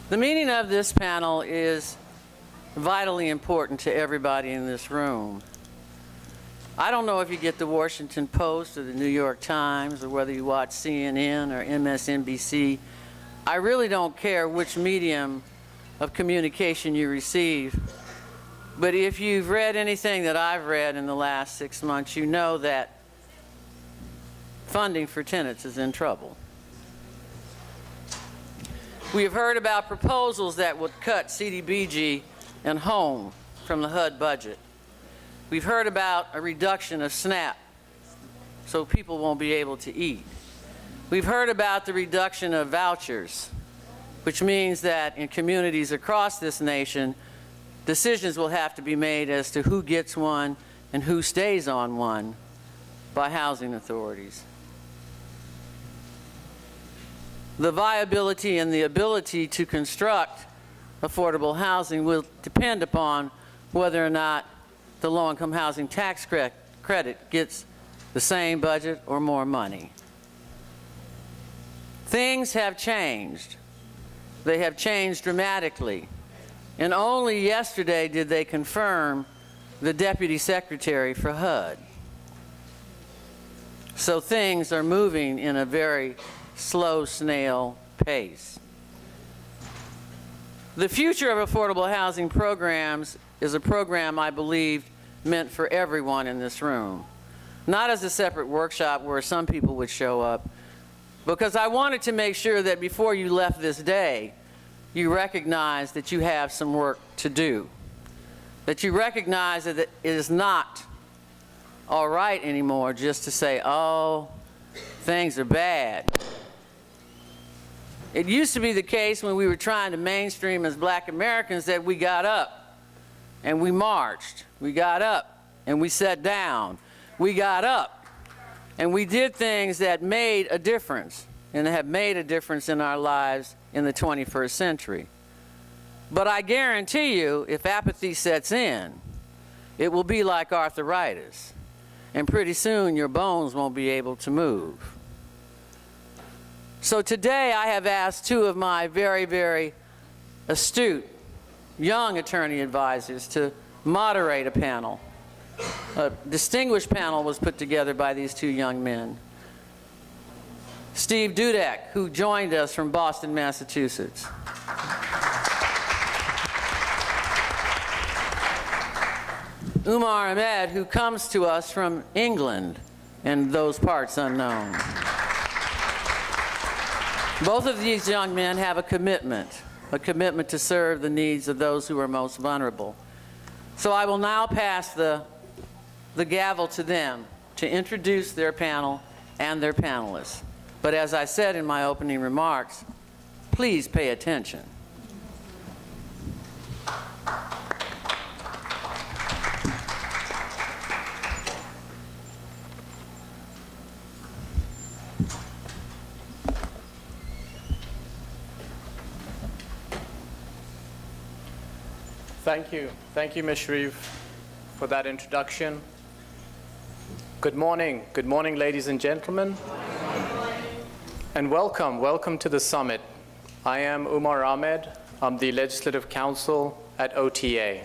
The meaning of this panel is vitally important to everybody in this room. I don't know if you get the Washington Post or the New York Times or whether you watch CNN or MSNBC. I really don't care which medium of communication you receive. But if you've read anything that I've read in the last 6 months, you know that funding for tenants is in trouble. We have heard about proposals that would cut CDBG and home from the HUD budget. We've heard about a reduction of SNAP so people won't be able to eat. We've heard about the reduction of vouchers, which means that in communities across this nation, decisions will have to be made as to who gets one and who stays on one by housing authorities. The viability and the ability to construct affordable housing will depend upon whether or not the low-income housing tax credit gets the same budget or more money. Things have changed. They have changed dramatically. And only yesterday did they confirm the Deputy Secretary for HUD. So things are moving in a very slow snail pace. The future of affordable housing programs is a program I believe meant for everyone in this room. Not as a separate workshop where some people would show up, because I wanted to make sure that before you left this day, you recognize that you have some work to do. That you recognize that it is not all right anymore just to say, oh, things are bad. It used to be the case when we were trying to mainstream as Black Americans that we got up and we marched. We got up and we sat down. We got up and we did things that made a difference and have made a difference in our lives in the 21st century. But I guarantee you, if apathy sets in, it will be like arthritis. And pretty soon your bones won't be able to move. So today I have asked two of my very, very astute young attorney advisors to moderate a panel. A distinguished panel was put together by these two young men. Steve Dudek, who joined us from Boston, Massachusetts. Umar Ahmed, who comes to us from England and those parts unknown. Both of these young men have a commitment to serve the needs of those who are most vulnerable. So I will now pass the gavel to them to introduce their panel and their panelists. But as I said in my opening remarks, please pay attention. Thank you, Ms. Sharif, for that introduction. Good morning, ladies and gentlemen, and welcome to the summit. I am Umar Ahmed. I'm the Legislative Counsel at OTA.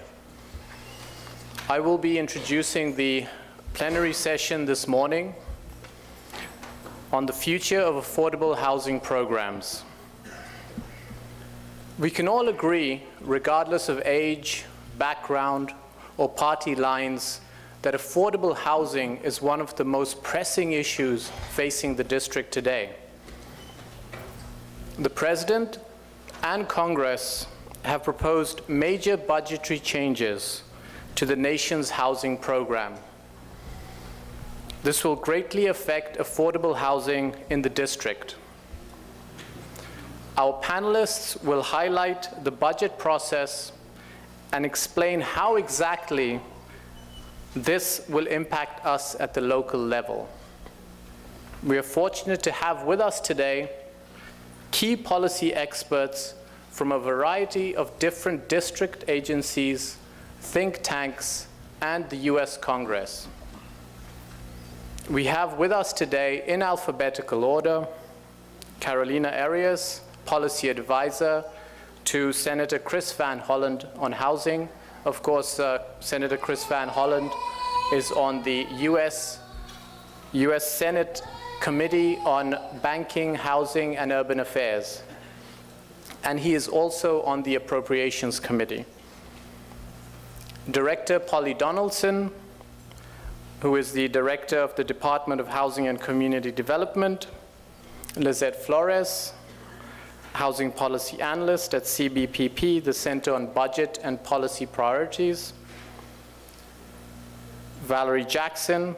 I will be introducing the plenary session this morning on the future of affordable housing programs. We can all agree, regardless of age, background, or party lines, that affordable housing is one of the most pressing issues facing the district today. The President and Congress have proposed major budgetary changes to the nation's housing program. This will greatly affect affordable housing in the district. Our panelists will highlight the budget process and explain how exactly this will impact us at the local level. We are fortunate to have with us today key policy experts from a variety of different district agencies, think tanks, and the US Congress. We have with us today, in alphabetical order, Carolina Arias, Policy Advisor to Senator Chris Van Hollen on housing. Of course, Senator Chris Van Hollen is on the U.S. Senate Committee on Banking, Housing, and Urban Affairs. And he is also on the Appropriations Committee. Director Polly Donaldson, who is the Director of the Department of Housing and Community Development. Lisette Flores, Housing Policy Analyst at CBPP, the Center on Budget and Policy Priorities. Valerie Jackson,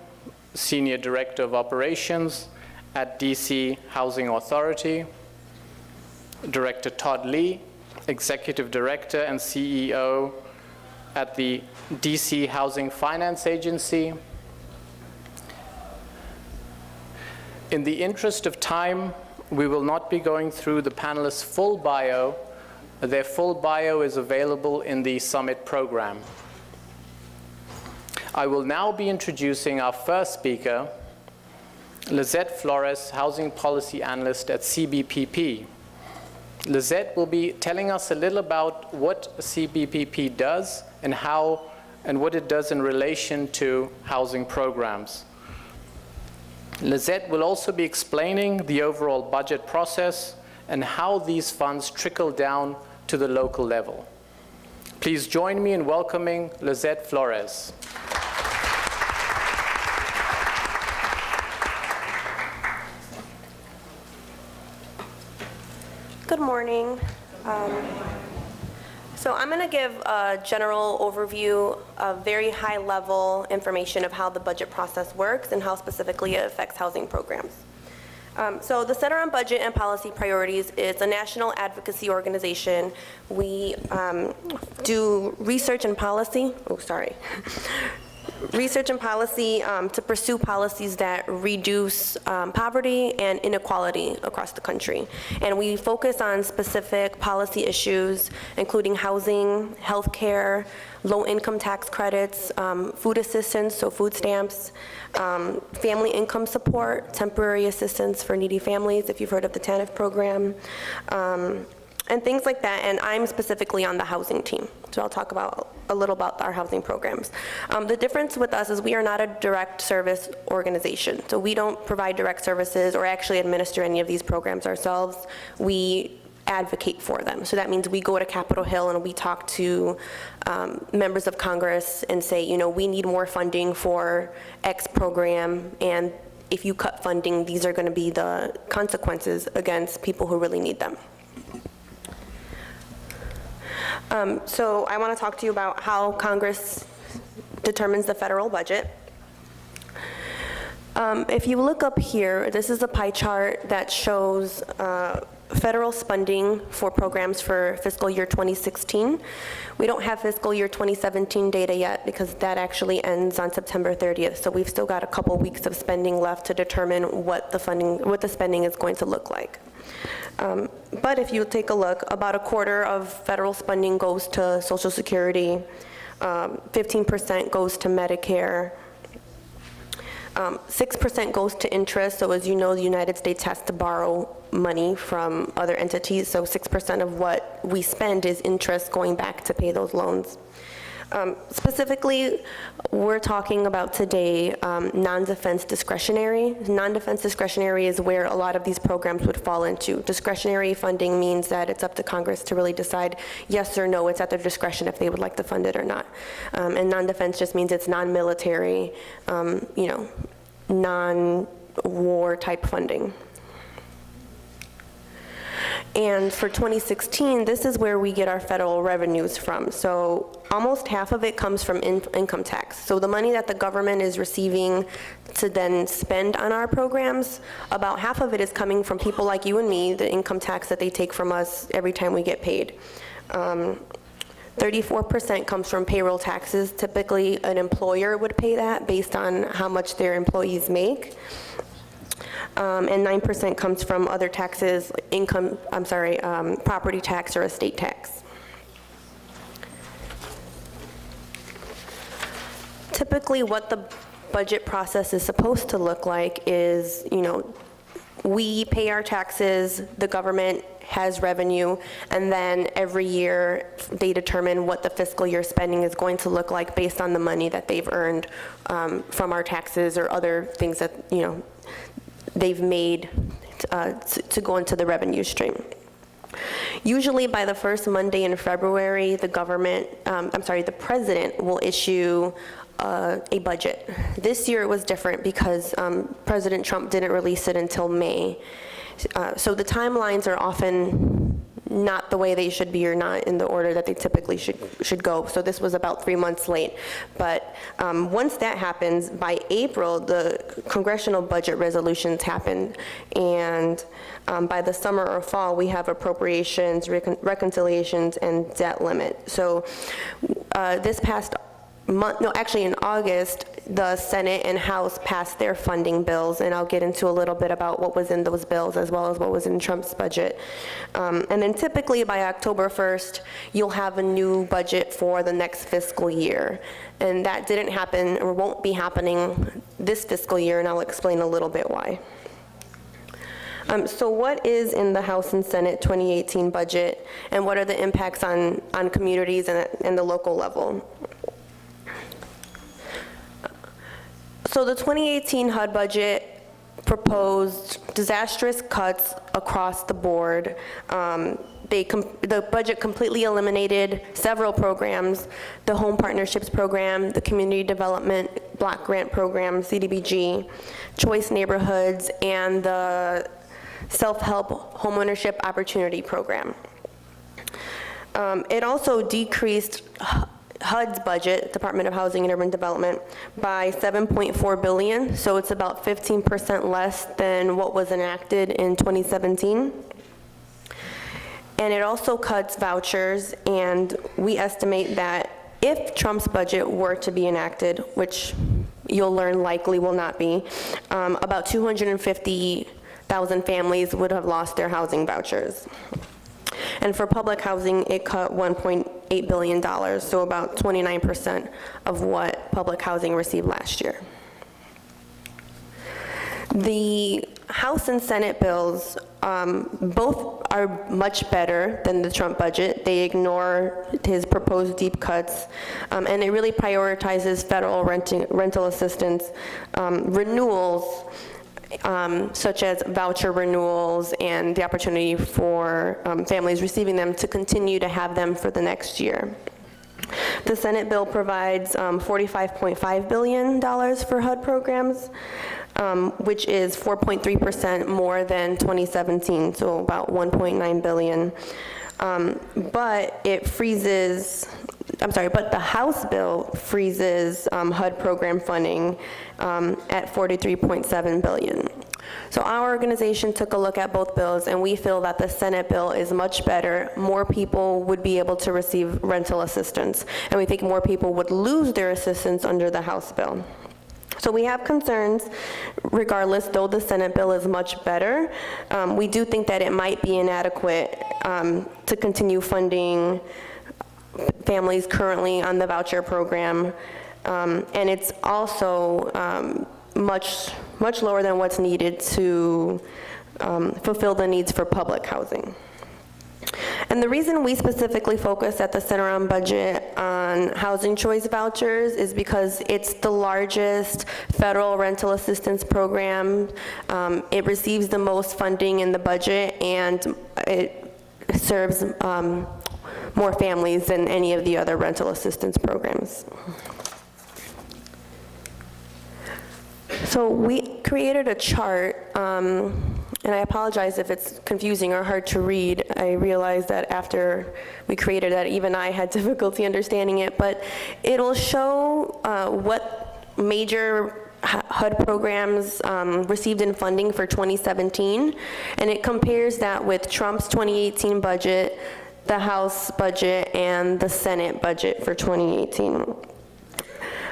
Senior Director of Operations at DC Housing Authority. Director Todd Lee, Executive Director and CEO at the DC Housing Finance Agency. In the interest of time, we will not be going through the panelists' full bio. Their full bio is available in the summit program. I will now be introducing our first speaker, Lisette Flores, Housing Policy Analyst at CBPP. Lisette will be telling us a little about what CBPP does and what it does in relation to housing programs. Lisette will also be explaining the overall budget process and how these funds trickle down to the local level. Please join me in welcoming Lisette Flores. Good morning. So I'm going to give a general overview of very high-level information of how the budget process works and how specifically it affects housing programs. So the Center on Budget and Policy Priorities is a national advocacy organization. We do research and policy. Research and policy to pursue policies that reduce poverty and inequality across the country. And we focus on specific policy issues, including housing, healthcare, low-income tax credits, food assistance, so food stamps, family income support, temporary assistance for needy families, if you've heard of the TANF program, and things like that. And I'm specifically on the housing team, so I'll talk about a little about our housing programs. The difference with us is we are not a direct service organization, so we don't provide direct services or actually administer any of these programs ourselves. We advocate for them. So that means we go to Capitol Hill and we talk to members of Congress and say, you know, we need more funding for X program, and if you cut funding, these are going to be the consequences against people who really need them. So I want to talk to you about how Congress determines the federal budget. If you look up here, this is a pie chart that shows federal spending for programs for fiscal year 2016. We don't have fiscal year 2017 data yet because that actually ends on September 30th. So we've still got a couple weeks of spending left to determine what the spending is going to look like. But if you take a look, about a quarter of federal spending goes to Social Security, 15% goes to Medicare, 6% goes to interest. So as you know, the United States has to borrow money from other entities, so 6% of what we spend is interest going back to pay those loans. Specifically, we're talking about today non-defense discretionary. Non-defense discretionary is where a lot of these programs would fall into. Discretionary funding means that it's up to Congress to really decide yes or no. It's at their discretion if they would like to fund it or not. And non-defense just means it's non-military, non-war type funding. And for 2016, this is where we get our federal revenues from. So almost half of it comes from income tax. So the money that the government is receiving to then spend on our programs, about half of it is coming from people like you and me, the income tax that they take from us every time we get paid. 34% comes from payroll taxes. Typically, an employer would pay that based on how much their employees make. And 9% comes from other taxes, property tax or estate tax. Typically, what the budget process is supposed to look like is, We pay our taxes, the government has revenue, and then every year they determine what the fiscal year spending is going to look like based on the money that they've earned from our taxes or other things that, you know, they've made to go into the revenue stream. Usually by the first Monday in February, the president will issue a budget. This year it was different because President Trump didn't release it until May. So the timelines are often not the way they should be or not in the order that they typically should go. So this was about 3 months late. But once that happens, by April, the congressional budget resolutions happen. And by the summer or fall, we have appropriations, reconciliations, and debt limit. So this past month, no, actually in August, the Senate and House passed their funding bills, and I'll get into a little bit about what was in those bills as well as what was in Trump's budget. And then typically by October 1st, you'll have a new budget for the next fiscal year. And that didn't happen or won't be happening this fiscal year, and I'll explain a little bit why. So what is in the House and Senate 2018 budget, and what are the impacts on communities and the local level? So the 2018 HUD budget proposed disastrous cuts across the board. The budget completely eliminated several programs: the Home Partnerships Program, the Community Development Block Grant Program, CDBG, Choice Neighborhoods, and the Self-Help Homeownership Opportunity Program. It also decreased HUD's budget, Department of Housing and Urban Development, by $7.4 billion, so it's about 15% less than what was enacted in 2017. And it also cuts vouchers, and we estimate that if Trump's budget were to be enacted, which you'll learn likely will not be, about 250,000 families would have lost their housing vouchers. And for public housing, it cut $1.8 billion, so about 29% of what public housing received last year. The House and Senate bills, both are much better than the Trump budget. They ignore his proposed deep cuts, and it really prioritizes federal rental assistance, renewals, such as voucher renewals and the opportunity for families receiving them to continue to have them for the next year. The Senate bill provides $45.5 billion for HUD programs, which is 4.3% more than 2017, so about $1.9 billion. But it freezes, but the House bill freezes HUD program funding at $43.7 billion. So our organization took a look at both bills, and we feel that the Senate bill is much better. More people would be able to receive rental assistance, and we think more people would lose their assistance under the House bill. So we have concerns, regardless, though the Senate bill is much better. We do think that it might be inadequate to continue funding families currently on the voucher program, and it's also much lower than what's needed to fulfill the needs for public housing. And the reason we specifically focus at the Center on Budget on housing choice vouchers is because it's the largest federal rental assistance program. It receives the most funding in the budget, and it serves more families than any of the other rental assistance programs. So we created a chart, and I apologize if it's confusing or hard to read. I realized that after we created that, even I had difficulty understanding it, but it'll show what major HUD programs received in funding for 2017, and it compares that with Trump's 2018 budget, the House budget, and the Senate budget for 2018.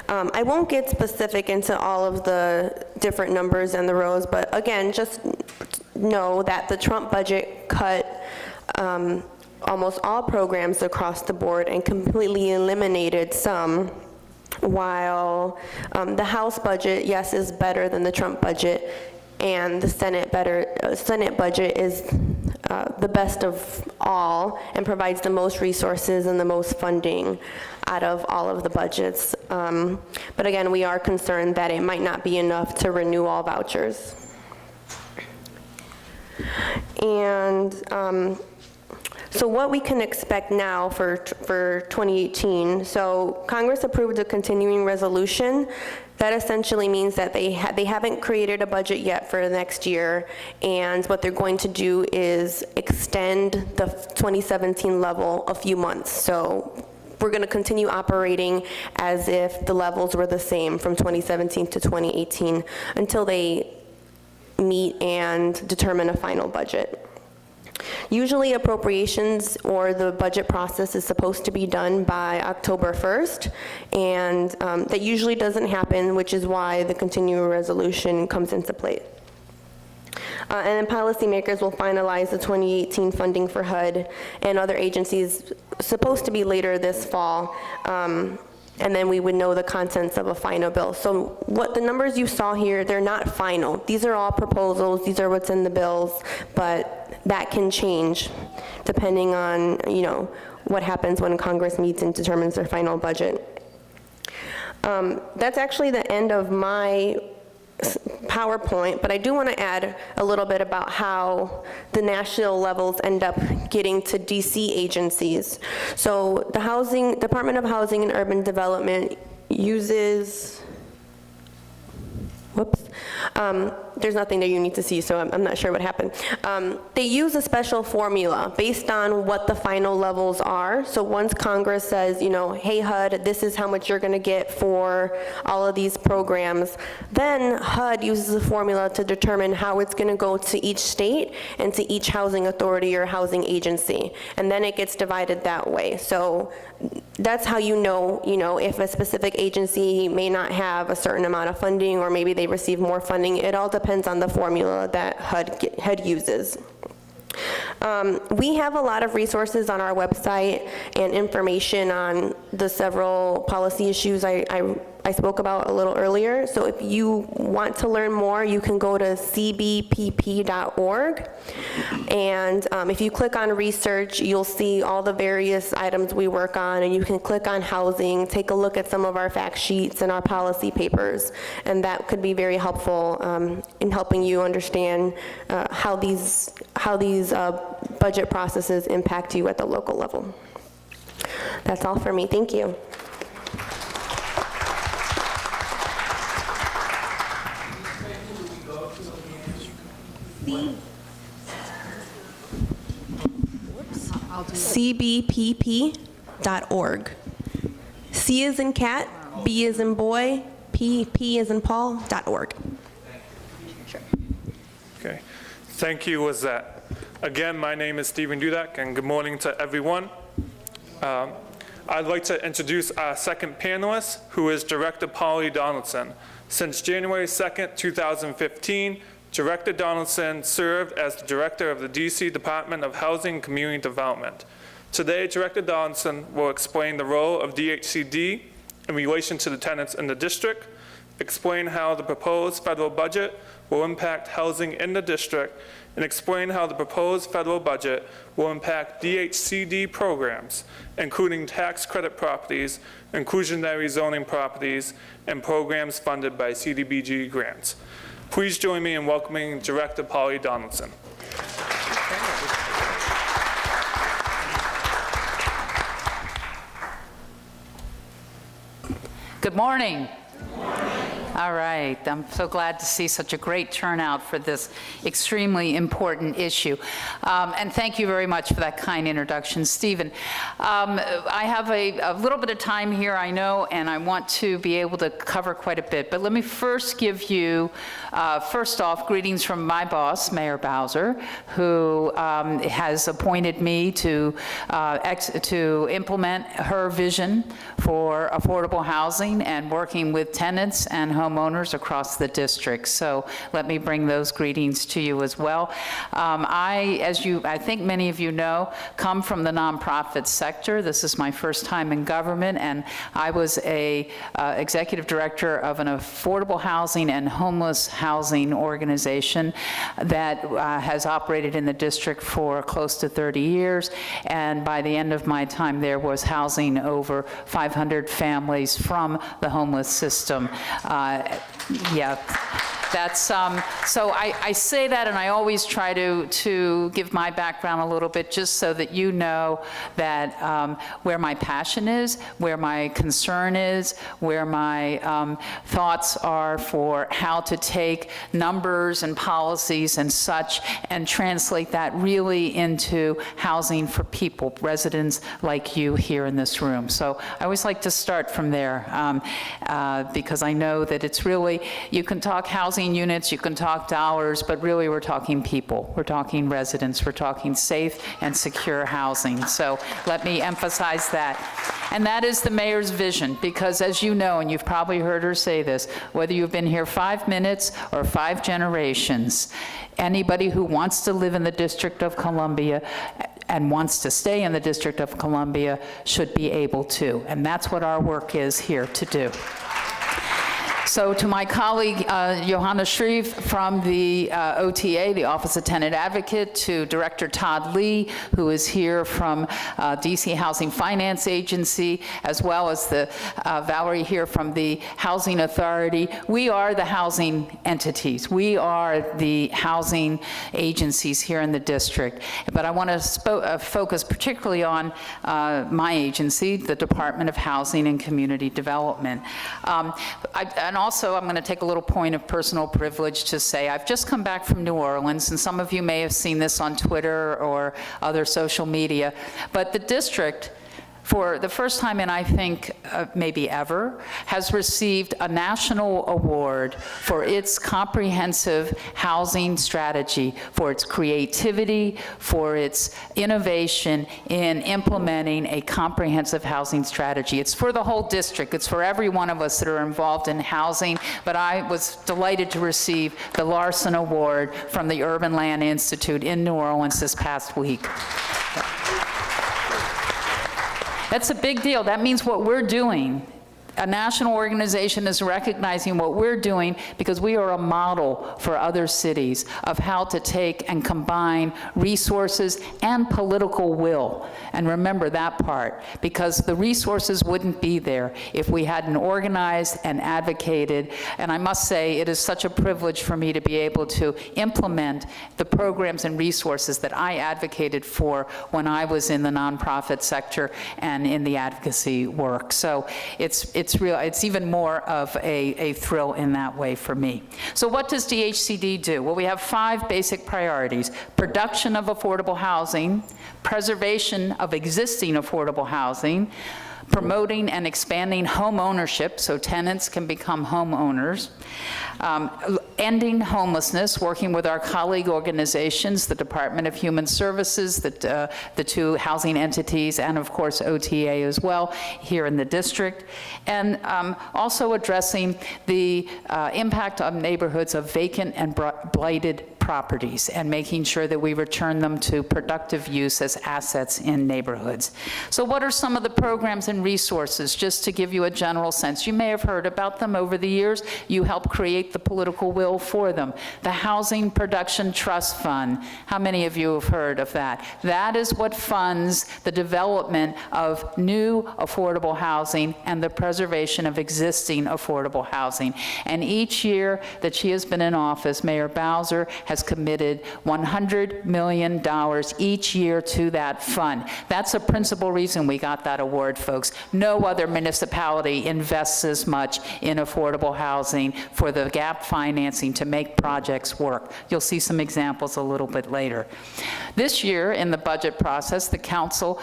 I won't get specific into all of the different numbers and the rows, but again, just know that the Trump budget cut almost all programs across the board and completely eliminated some, while the House budget, yes, is better than the Trump budget, and the Senate budget is the best of all and provides the most resources and the most funding out of all of the budgets. But again, we are concerned that it might not be enough to renew all vouchers. And so what we can expect now for 2018, so Congress approved a continuing resolution. That essentially means that they haven't created a budget yet for next year, and what they're going to do is extend the 2017 level a few months. So we're going to continue operating as if the levels were the same from 2017 to 2018 until they meet and determine a final budget. Usually appropriations or the budget process is supposed to be done by October 1st, and that usually doesn't happen, which is why the continuing resolution comes into play. And then policymakers will finalize the 2018 funding for HUD and other agencies, supposed to be later this fall, and then we would know the contents of a final bill. So what the numbers you saw here, they're not final. These are all proposals, these are what's in the bills, but that can change depending on, what happens when Congress meets and determines their final budget. That's actually the end of my PowerPoint, but I do want to add a little bit about how the national levels end up getting to DC agencies. So the Department of Housing and Urban Development uses, there's nothing there you need to see, so I'm not sure what happened. They use a special formula based on what the final levels are. So once Congress says, hey HUD, this is how much you're gonna get for all of these programs, then HUD uses a formula to determine how it's gonna go to each state and to each housing authority or housing agency. And then it gets divided that way. So that's how you know, if a specific agency may not have a certain amount of funding or maybe they receive more funding. It all depends on the formula that HUD uses. We have a lot of resources on our website and information on the several policy issues I spoke about a little earlier. So if you want to learn more, you can go to cbpp.org. And if you click on research, you'll see all the various items we work on, and you can click on housing, take a look at some of our fact sheets and our policy papers. And that could be very helpful in helping you understand how these budget processes impact you at the local level. That's all for me. Thank you. cbpp.org. C as in cat, B as in boy, P as in Paul.org. Okay. Thank you, Lisette. Again, my name is Stephen Dudek, and good morning to everyone. I'd like to introduce our second panelist, who is Director Polly Donaldson. Since January 2nd, 2015, Director Donaldson served as the Director of the DC Department of Housing and Community Development. Today, Director Donaldson will explain the role of Dhcd in relation to the tenants in the district, explain how the proposed federal budget will impact housing in the district, and explain how the proposed federal budget will impact Dhcd programs, including tax credit properties, inclusionary zoning properties, and programs funded by CDBG grants. Please join me in welcoming Director Polly Donaldson. Good morning. All right, I'm so glad to see such a great turnout for this extremely important issue. And thank you very much for that kind introduction, Stephen. I have a little bit of time here, I know, and I want to be able to cover quite a bit. But let me first give you, first off, greetings from my boss, Mayor Voucher, who has appointed me to implement her vision for affordable housing and working with tenants and homeowners across the district. So let me bring those greetings to you as well. I think many of you know, come from the nonprofit sector. This is my first time in government, and I was a executive director of an affordable housing and homeless housing organization that has operated in the district for close to 30 years, and by the end of my time there was housing over 500 families from the homeless system. That's, so I say that, and I always try to give my background a little bit, just so that you know that where my passion is, where my concern is, where my thoughts are for how to take numbers and policies and such and translate that really into housing for people, residents like you here in this room. So I always like to start from there because I know that it's really, you can talk housing units, you can talk dollars, but really we're talking people. We're talking residents. We're talking safe and secure housing. So let me emphasize that. And that is the mayor's vision, because as you know, and you've probably heard her say this, whether you've been here 5 minutes or 5 generations, anybody who wants to live in the District of Columbia and wants to stay in the District of Columbia should be able to. And that's what our work is here to do. So to my colleague, Johanna Shreve from the OTA, the Office of Tenant Advocate, to Director Todd Lee, who is here from DC Housing Finance Agency, as well as the Valerie here from the Housing Authority. We are the housing entities. We are the housing agencies here in the district. But I want to focus particularly on my agency, the Department of Housing and Community Development. And also, I'm going to take a little point of personal privilege to say I've just come back from New Orleans, and some of you may have seen this on Twitter or other social media, but the district, for the first time in, I think, maybe ever, has received a national award for its comprehensive housing strategy, for its creativity, for its innovation in implementing a comprehensive housing strategy. It's for the whole district. It's for every one of us that are involved in housing, but I was delighted to receive the Larson Award from the Urban Land Institute in New Orleans this past week. That's a big deal. That means what we're doing, a national organization is recognizing what we're doing, because we are a model for other cities of how to take and combine resources and political will. And remember that part, because the resources wouldn't be there if we hadn't organized and advocated. And I must say, it is such a privilege for me to be able to implement the programs and resources that I advocated for when I was in the nonprofit sector and in the advocacy work. So it's even more of a thrill in that way for me. So what does DHCD do? Well, we have 5 basic priorities: production of affordable housing, preservation of existing affordable housing, promoting and expanding home ownership so tenants can become homeowners, ending homelessness, working with our colleague organizations, the Department of Human Services, the 2 housing entities, and of course OTA as well here in the district, and also addressing the impact on neighborhoods of vacant and blighted properties and making sure that we return them to productive use as assets in neighborhoods. So what are some of the programs and resources, just to give you a general sense? You may have heard about them over the years. You helped create the political will for them. The Housing Production Trust Fund. How many of you have heard of that? That is what funds the development of new affordable housing and the preservation of existing affordable housing. And each year that she has been in office, Mayor Bowser has committed $100 million each year to that fund. That's a principal reason we got that award, folks. No other municipality invests as much in affordable housing for the gap financing to make projects work. You'll see some examples a little bit later. This year, in the budget process, the council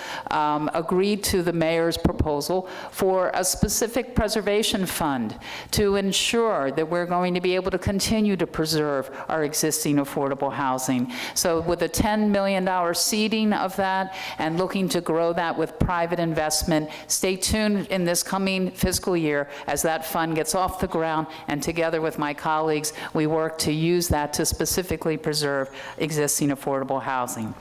agreed to the mayor's proposal for a specific preservation fund to ensure that we're going to be able to continue to preserve our existing affordable housing. So with a $10 million seeding of that and looking to grow that with private investment, stay tuned in this coming fiscal year as that fund gets off the ground, and together with my colleagues, we work to use that to specifically preserve existing affordable housing.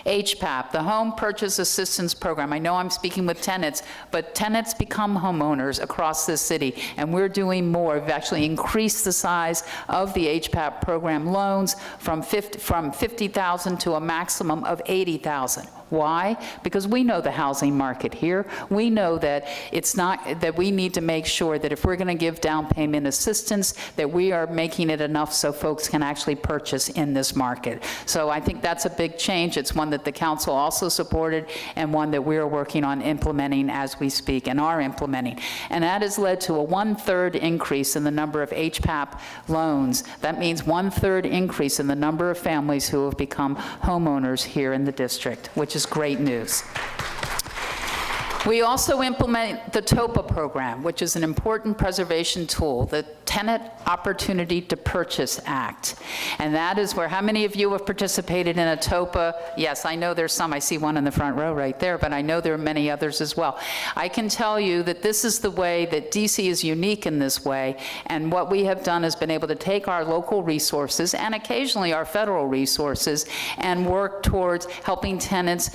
HPAP, the Home Purchase Assistance Program. I know I'm speaking with tenants, but tenants become homeowners across this city, and we're doing more. We've actually increased the size of the HPAP program loans from 50,000 to a maximum of 80,000. Why? Because we know the housing market here. We know that it's not, that we need to make sure that if we're going to give down payment assistance, that we are making it enough so folks can actually purchase in this market. So I think that's a big change. It's one that the council also supported and one that we're working on implementing as we speak and are implementing. And that has led to a 1/3 increase in the number of HPAP loans. That means 1/3 increase in the number of families who have become homeowners here in the district, which is great news. We also implement the Topa Program, which is an important preservation tool, the Tenant Opportunity to Purchase Act. And that is where, how many of you have participated in a Topa? Yes, I know there's some. I see one in the front row right there, but I know there are many others as well. I can tell you that this is the way that DC is unique in this way, and what we have done is been able to take our local resources and occasionally our federal resources and work towards helping tenants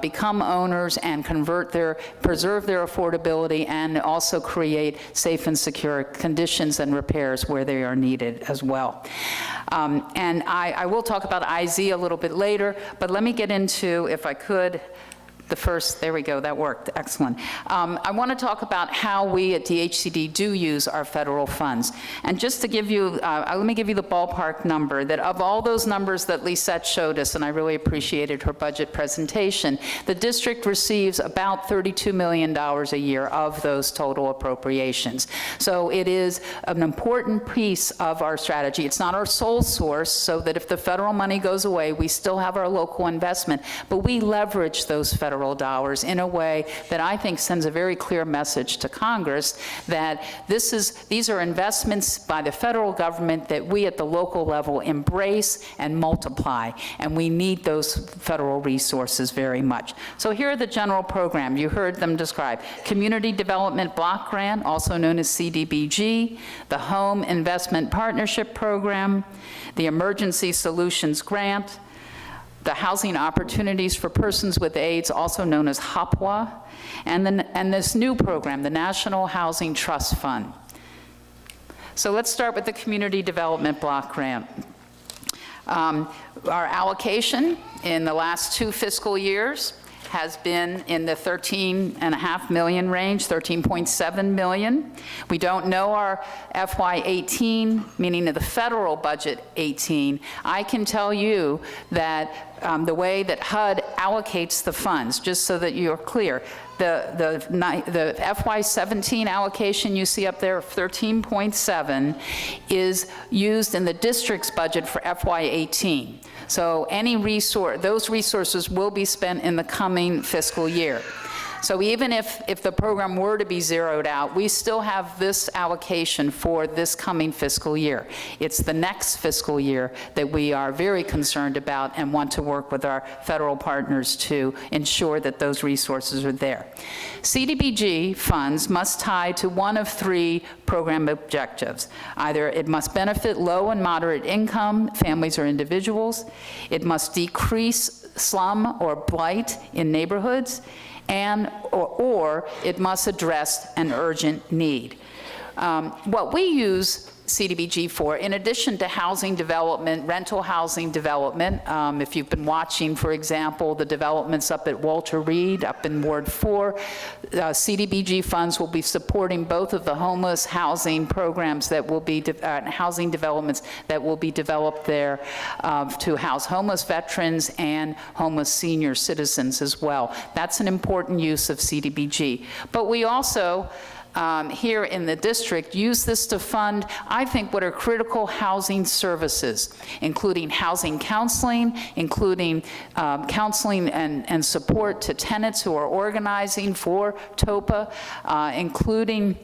become owners and preserve their affordability, and also create safe and secure conditions and repairs where they are needed as well. And I will talk about IZ a little bit later, but let me get into, if I could, the first, there we go, that worked, excellent. I want to talk about how we at Dhcd do use our federal funds. And just to give you, let me give you the ballpark number, that of all those numbers that Lisette showed us, and I really appreciated her budget presentation, the district receives about $32 million a year of those total appropriations. So it is an important piece of our strategy. It's not our sole source, so that if the federal money goes away, we still have our local investment, but we leverage those federal dollars in a way that I think sends a very clear message to Congress that these are investments by the federal government that we at the local level embrace and multiply, and we need those federal resources very much. So here are the general program. You heard them described. Community Development Block Grant, also known as CDBG, the Home Investment Partnership Program, the Emergency Solutions Grant, the Housing Opportunities for Persons with AIDS, also known as HOPWA, and this new program, the National Housing Trust Fund. So let's start with the Community Development Block Grant. Our allocation in the last 2 fiscal years has been in the $13.5 million range, $13.7 million. We don't know our FY18, meaning the federal budget 18. I can tell you that the way that HUD allocates the funds, just so that you're clear, the FY17 allocation you see up there of 13.7 is used in the district's budget for FY18. So those resources will be spent in the coming fiscal year. So even if the program were to be zeroed out, we still have this allocation for this coming fiscal year. It's the next fiscal year that we are very concerned about and want to work with our federal partners to ensure that those resources are there. CDBG funds must tie to one of 3 program objectives. Either it must benefit low and moderate income families or individuals, it must decrease slum or blight in neighborhoods, or it must address an urgent need. What we use CDBG for, in addition to housing development, rental housing development, if you've been watching, for example, the developments up at Walter Reed, up in Ward 4, CDBG funds will be supporting both of the homeless housing programs that will be, housing developments that will be developed there to house homeless veterans and homeless senior citizens as well. That's an important use of CDBG. But we also here in the district use this to fund, I think, what are critical housing services, including housing counseling, including counseling and support to tenants who are organizing for Topa, including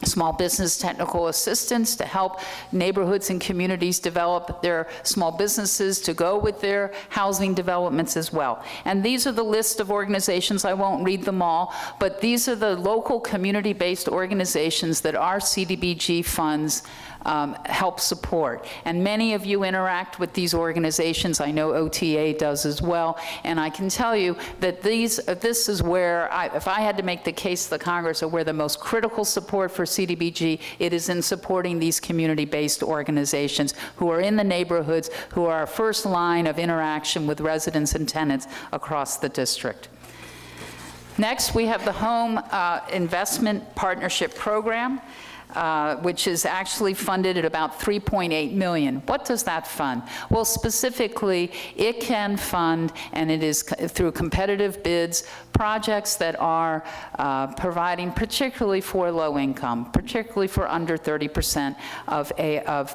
small business technical assistance to help neighborhoods and communities develop their small businesses to go with their housing developments as well. And these are the list of organizations. I won't read them all, but these are the local community-based organizations that our CDBG funds help support. And many of you interact with these organizations. I know OTA does as well. And I can tell you that this is where, if I had to make the case to the Congress of where the most critical support for CDBG, it is in supporting these community-based organizations who are in the neighborhoods, who are our first line of interaction with residents and tenants across the district. Next, we have the Home Investment Partnership Program, which is actually funded at about $3.8 million. What does that fund? Well, specifically, it can fund, and it is through competitive bids, projects that are providing, particularly for low income, particularly for under 30% of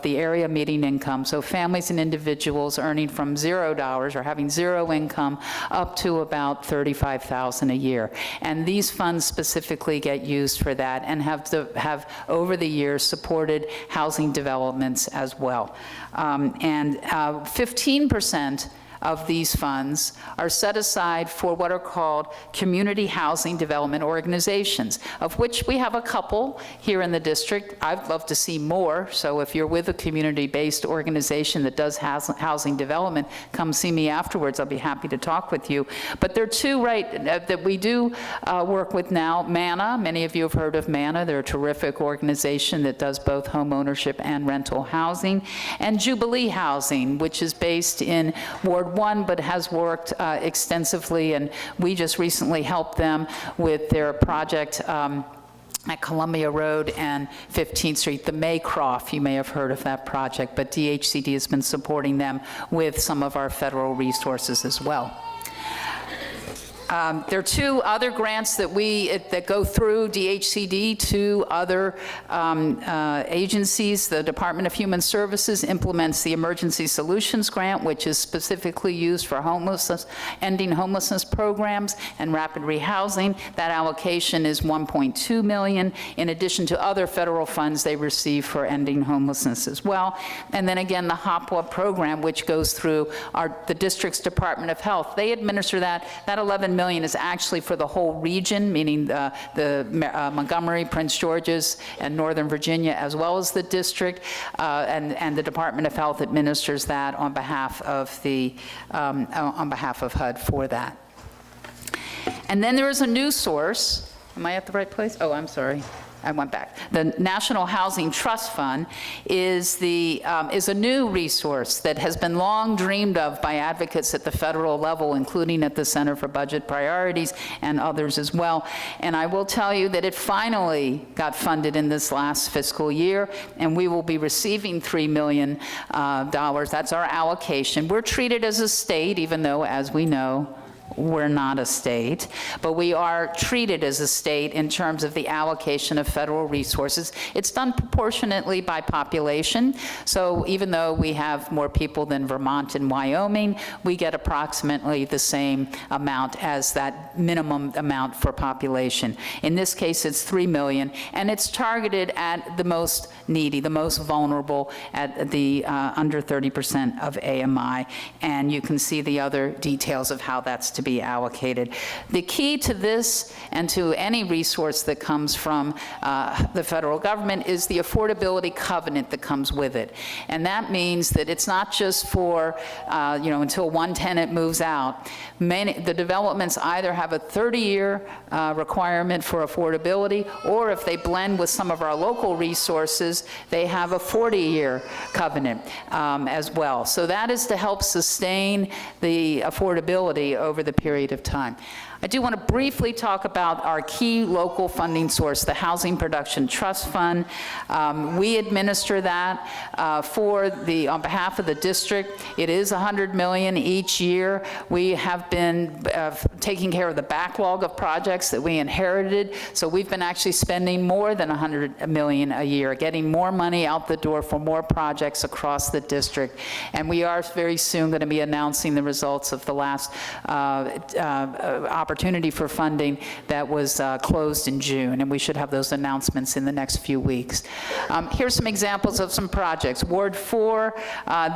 the area median income. So families and individuals earning from $0 or having zero income up to about $35,000 a year. And these funds specifically get used for that and have over the years supported housing developments as well. And 15% of these funds are set aside for what are called community housing development organizations, of which we have a couple here in the district. I'd love to see more, so if you're with a community-based organization that does housing development, come see me afterwards. I'll be happy to talk with you. But there are two that we do work with now. MANA, many of you have heard of MANA. They're a terrific organization that does both home ownership and rental housing. And Jubilee Housing, which is based in Ward 1, but has worked extensively, and we just recently helped them with their project at Columbia Road and 15th Street, the Maycroft. You may have heard of that project, but Dhcd has been supporting them with some of our federal resources as well. There are two other grants that go through Dhcd to other agencies. The Department of Human Services implements the Emergency Solutions Grant, which is specifically used for homelessness, ending homelessness programs and rapid rehousing. That allocation is $1.2 million, in addition to other federal funds they receive for ending homelessness as well. And then again, the Topa Program, which goes through the district's Department of Health. They administer that. That $11 million is actually for the whole region, meaning the Montgomery, Prince George's, and Northern Virginia, as well as the district, and the Department of Health administers that on behalf of HUD for that. And then there is a new source. Am I at the right place? Oh, I'm sorry. I went back. The National Housing Trust Fund is a new resource that has been long dreamed of by advocates at the federal level, including at the Center for Budget Priorities and others as well. And I will tell you that it finally got funded in this last fiscal year, and we will be receiving $3 million. That's our allocation. We're treated as a state, even though, as we know, we're not a state, but we are treated as a state in terms of the allocation of federal resources. It's done proportionately by population. So even though we have more people than Vermont and Wyoming, we get approximately the same amount as that minimum amount for population. In this case, it's $3 million, and it's targeted at the most needy, the most vulnerable, at the under 30% of AMI. And you can see the other details of how that's to be allocated. The key to this and to any resource that comes from the federal government is the affordability covenant that comes with it. And that means that it's not just for, until one tenant moves out. The developments either have a 30-year requirement for affordability, or if they blend with some of our local resources, they have a 40-year covenant as well. So that is to help sustain the affordability over the period of time. I do want to briefly talk about our key local funding source, the Housing Production Trust Fund. We administer that on behalf of the district. It is $100 million each year. We have been taking care of the backlog of projects that we inherited, so we've been actually spending more than $100 million a year, getting more money out the door for more projects across the district. And we are very soon going to be announcing the results of the last opportunity for funding that was closed in June, and we should have those announcements in the next few weeks. Here's some examples of some projects. Ward 4,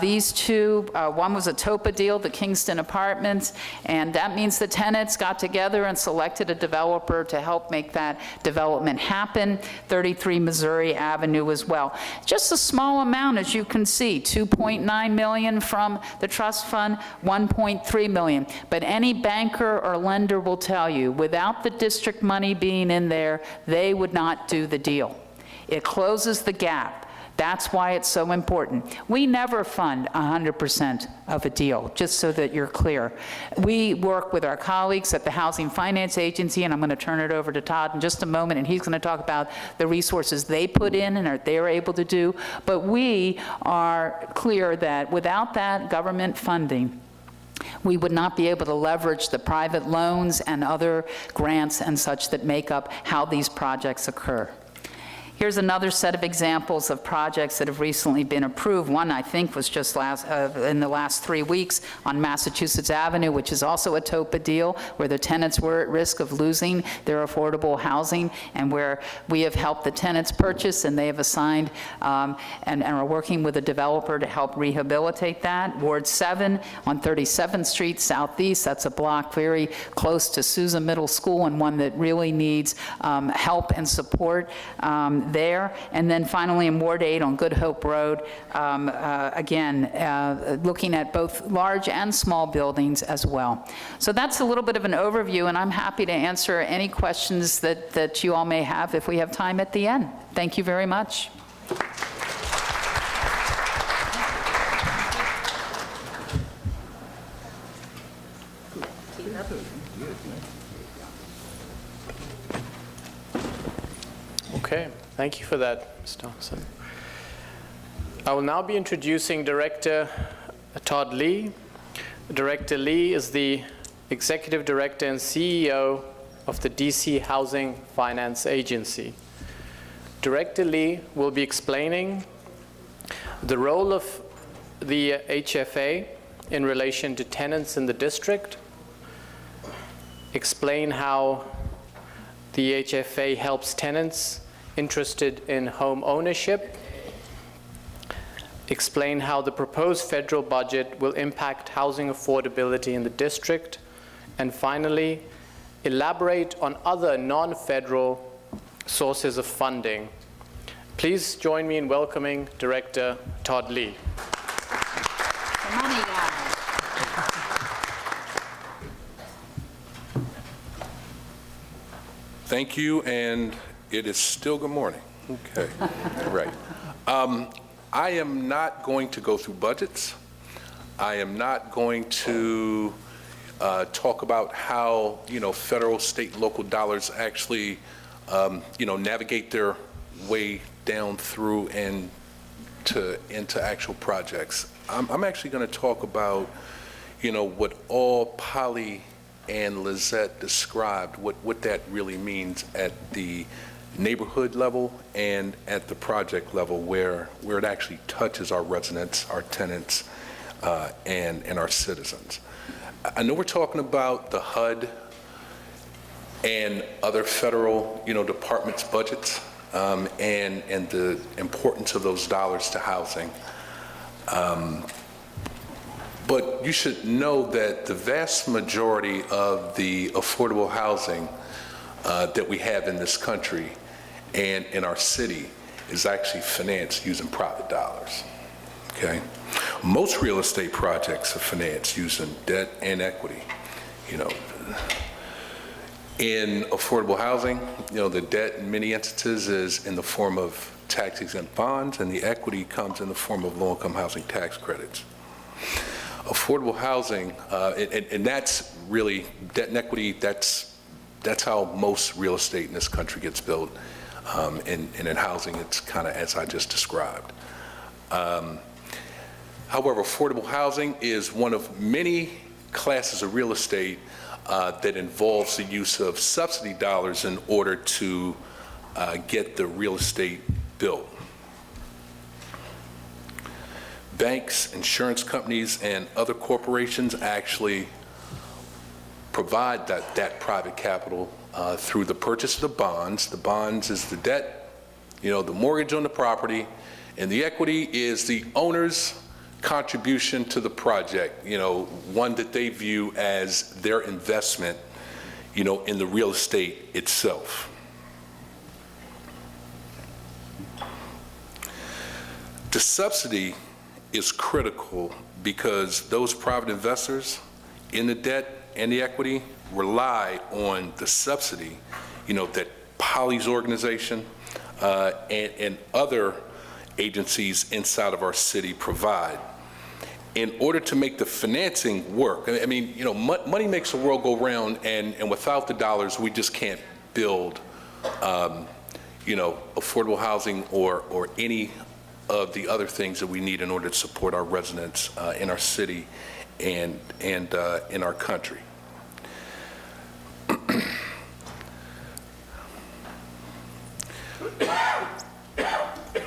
these two, one was a Topa deal, the Kingston Apartments, and that means the tenants got together and selected a developer to help make that development happen. 33 Missouri Avenue as well. Just a small amount, as you can see, $2.9 million from the trust fund, $1.3 million. But any banker or lender will tell you, without the district money being in there, they would not do the deal. It closes the gap. That's why it's so important. We never fund 100% of a deal, just so that you're clear. We work with our colleagues at the Housing Finance Agency, and I'm going to turn it over to Todd in just a moment, and he's going to talk about the resources they put in and they're able to do. But we are clear that without that government funding, we would not be able to leverage the private loans and other grants and such that make up how these projects occur. Here's another set of examples of projects that have recently been approved. One, I think, was just in the last 3 weeks on Massachusetts Avenue, which is also a Topa deal, where the tenants were at risk of losing their affordable housing, and where we have helped the tenants purchase, and they have assigned and are working with a developer to help rehabilitate that. Ward 7 on 37th Street Southeast, that's a block very close to Sousa Middle School, and one that really needs help and support there. And then finally in Ward 8 on Good Hope Road, again, looking at both large and small buildings as well. So that's a little bit of an overview, and I'm happy to answer any questions that you all may have if we have time at the end. Thank you very much. Okay, thank you for that, Ms. Donaldson. I will now be introducing Director Todd Lee. Director Lee is the Executive Director and CEO of the DC Housing Finance Agency. Director Lee will be explaining the role of the HFA in relation to tenants in the district, explain how the HFA helps tenants interested in home ownership, explain how the proposed federal budget will impact housing affordability in the district, and finally, elaborate on other non-federal sources of funding. Please join me in welcoming Director Todd Lee. The money guy. Thank you, and it is still good morning. Okay, right. I am not going to go through budgets. I am not going to talk about how, federal, state, local dollars actually, navigate their way down through and into actual projects. I'm actually going to talk about, what all Polly and Lisette described, what that really means at the neighborhood level and at the project level, where it actually touches our residents, our tenants, and our citizens. I know we're talking about the HUD and other federal, departments' budgets, and the importance of those dollars to housing. But you should know that the vast majority of the affordable housing that we have in this country and in our city is actually financed using private dollars, okay? Most real estate projects are financed using debt and equity. In affordable housing, the debt in many instances is in the form of tax-exempt bonds, and the equity comes in the form of low-income housing tax credits. affordable housing, and that's really debt and equity, that's how most real estate in this country gets built. And in housing, it's kind of as I just described. However, affordable housing is one of many classes of real estate that involves the use of subsidy dollars in order to get the real estate built. Banks, insurance companies, and other corporations actually provide that private capital through the purchase of the bonds. The bonds is the debt, the mortgage on the property, and the equity is the owner's contribution to the project, one that they view as their investment, in the real estate itself. The subsidy is critical because those private investors in the debt and the equity rely on the subsidy, that Polly's organization and other agencies inside of our city provide in order to make the financing work. I mean, money makes the world go round, and without the dollars, we just can't build, affordable housing or any of the other things that we need in order to support our residents in our city and in our country.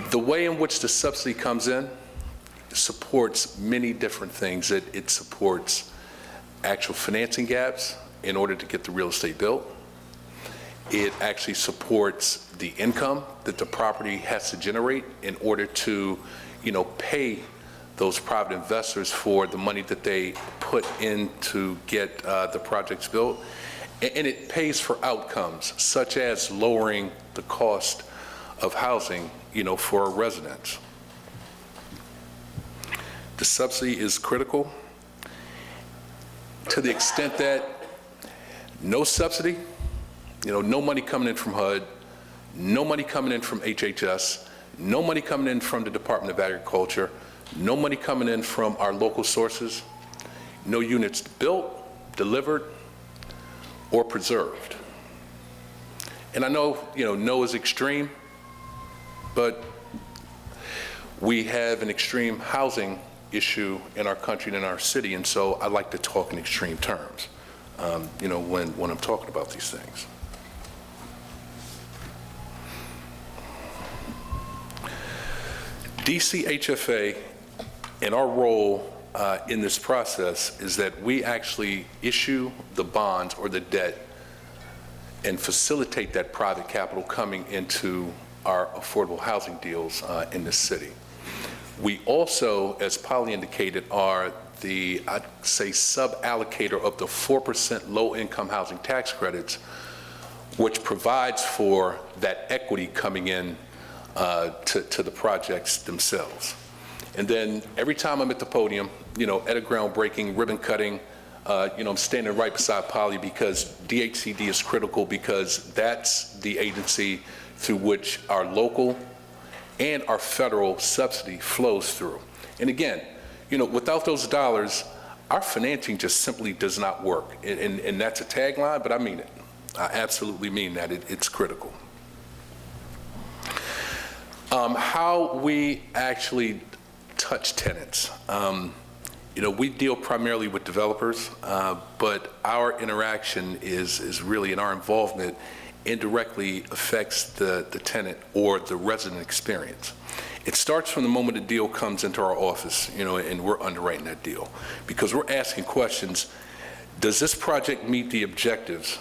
The way in which the subsidy comes in supports many different things. It supports actual financing gaps in order to get the real estate built. It actually supports the income that the property has to generate in order to, pay those private investors for the money that they put in to get the projects built. And it pays for outcomes such as lowering the cost of housing, for our residents. The subsidy is critical to the extent that no subsidy, no money coming in from HUD, no money coming in from HHS, no money coming in from the Department of Agriculture, no money coming in from our local sources, no units built, delivered, or preserved. And I know, no is extreme, but we have an extreme housing issue in our country and in our city, and so I like to talk in extreme terms, when I'm talking about these things. DCHFA and our role in this process is that we actually issue the bonds or the debt and facilitate that private capital coming into our affordable housing deals in the city. We also, as Polly indicated, are the, I'd say, sub-allocator of the 4% low-income housing tax credits, which provides for that equity coming in to the projects themselves. And then every time I'm at the podium, at a groundbreaking, ribbon cutting, I'm standing right beside Polly because Dhcd is critical because that's the agency through which our local and our federal subsidy flows through. And again, without those dollars, our financing just simply does not work. And that's a tagline, but I mean it. I absolutely mean that. It's critical. How we actually touch tenants. We deal primarily with developers, but our interaction is really, and our involvement indirectly affects the tenant or the resident experience. It starts from the moment a deal comes into our office, and we're underwriting that deal, because we're asking questions. Does this project meet the objectives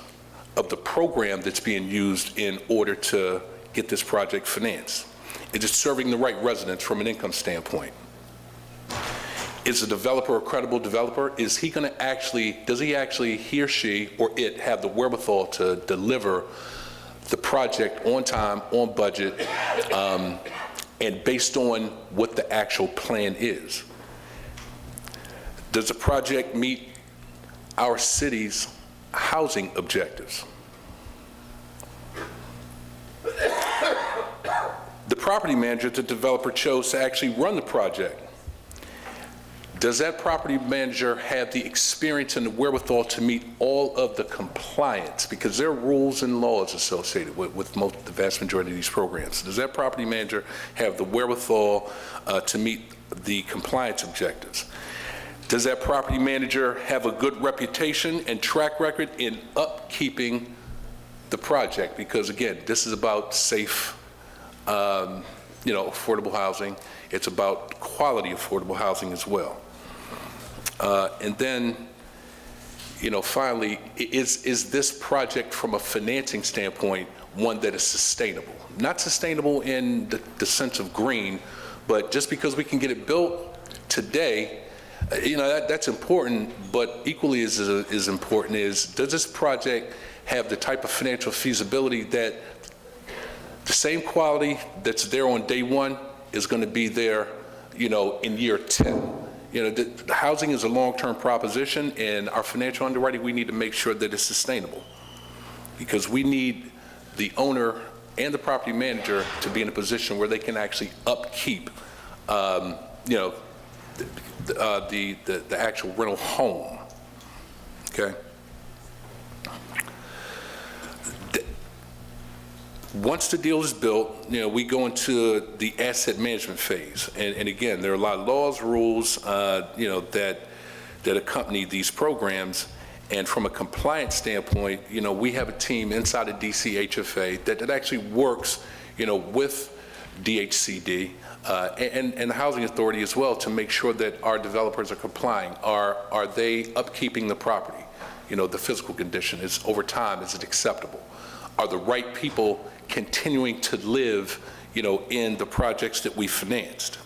of the program that's being used in order to get this project financed? Is it serving the right residents from an income standpoint? Is the developer a credible developer? Is he going to he or she or it have the wherewithal to deliver the project on time, on budget, and based on what the actual plan is? Does the project meet our city's housing objectives? The property manager the developer chose to actually run the project, Does that property manager have the experience and the wherewithal to meet all of the compliance? Because there are rules and laws associated with the vast majority of these programs. Does that property manager have the wherewithal to meet the compliance objectives? Does that property manager have a good reputation and track record in upkeeping the project? Because again, this is about safe, affordable housing. It's about quality affordable housing as well. And then, finally, is this project from a financing standpoint one that is sustainable? Not sustainable in the sense of green, but just because we can get it built today, that's important, but equally as important is, does this project have the type of financial feasibility that the same quality that's there on day one is going to be there, in year 10? The housing is a long-term proposition, and our financial underwriting, we need to make sure that it's sustainable, because we need the owner and the property manager to be in a position where they can actually upkeep, the actual rental home. Okay. Once the deal is built, we go into the asset management phase. And again, there are a lot of laws, rules, that accompany these programs. And from a compliance standpoint, we have a team inside of DCHFA that actually works, with Dhcd and the Housing Authority as well to make sure that our developers are complying. Are they upkeeping the property? The physical condition is over time, is it acceptable? Are the right people continuing to live, in the projects that we financed?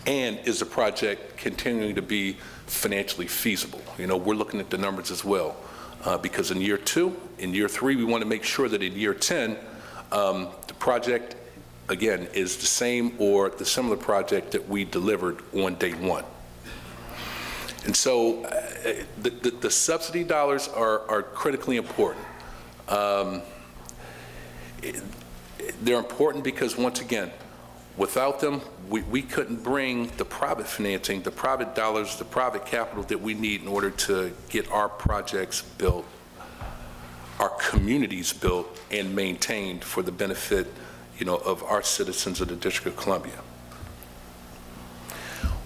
And is the project continuing to be financially feasible? We're looking at the numbers as well, because in year 2, in year 3, we want to make sure that in year 10, the project, again, is the same or the similar project that we delivered on day 1. And so the subsidy dollars are critically important. They're important because, once again, without them, we couldn't bring the private financing, the private dollars, the private capital that we need in order to get our projects built, our communities built and maintained for the benefit, of our citizens of the District of Columbia.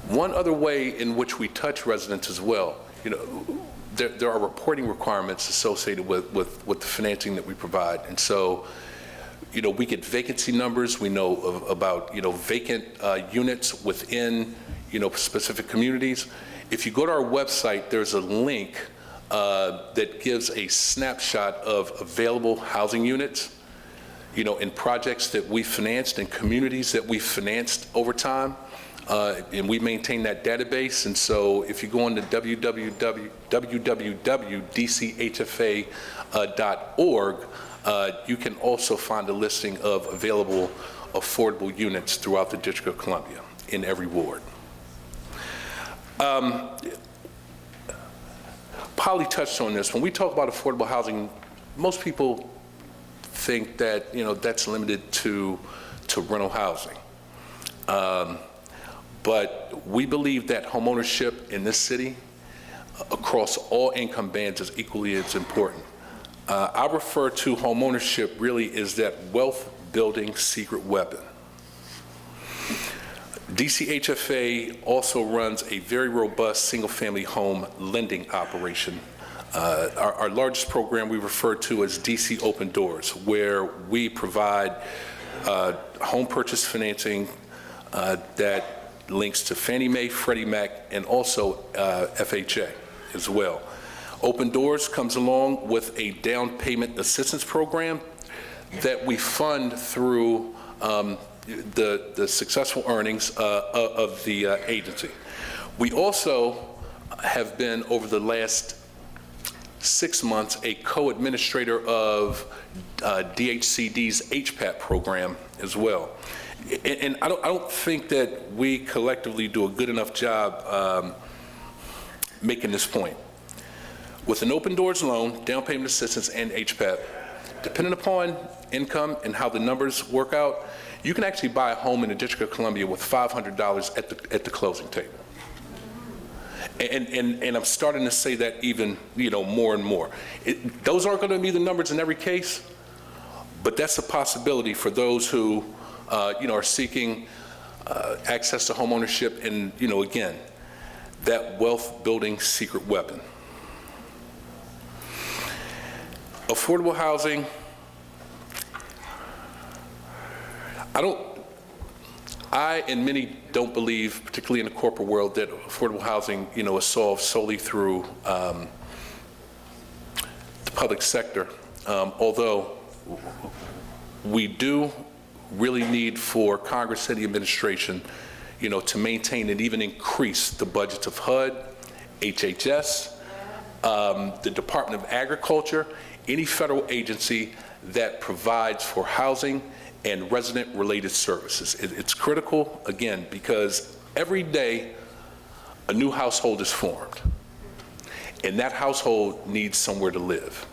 One other way in which we touch residents as well, there are reporting requirements associated with the financing that we provide. And so, we get vacancy numbers. We know about, vacant units within, specific communities. If you go to our website, there's a link that gives a snapshot of available housing units, in projects that we financed and communities that we financed over time. And we maintain that database. And so if you go on to www.dchfa.org, you can also find a listing of available affordable units throughout the District of Columbia in every ward. Polly touched on this. When we talk about affordable housing, most people think that, that's limited to rental housing. But we believe that homeownership in this city across all income bands is equally as important. I refer to homeownership really as that wealth building secret weapon. DCHFA also runs a very robust single family home lending operation. Our largest program we refer to as DC Open Doors, where we provide home purchase financing that links to Fannie Mae, Freddie Mac, and also FHA as well. Open Doors comes along with a down payment assistance program that we fund through the successful earnings of the agency. We also have been, over the last 6 months, a co-administrator of DHCD's HPAT program as well. And I don't think that we collectively do a good enough job making this point. With an Open Doors loan, down payment assistance, and HPAT, depending upon income and how the numbers work out, you can actually buy a home in the District of Columbia with $500 at the closing table. And I'm starting to say that even, more and more. Those aren't going to be the numbers in every case, but that's a possibility for those who, are seeking access to home ownership and, again, that wealth-building secret weapon. Affordable housing, I and many don't believe, particularly in the corporate world, that affordable housing, is solved solely through the public sector. Although we do really need for Congress and the administration, to maintain and even increase the budgets of HUD, HHS, the Department of Agriculture, any federal agency that provides for housing and resident-related services. It's critical, again, because every day a new household is formed, and that household needs somewhere to live.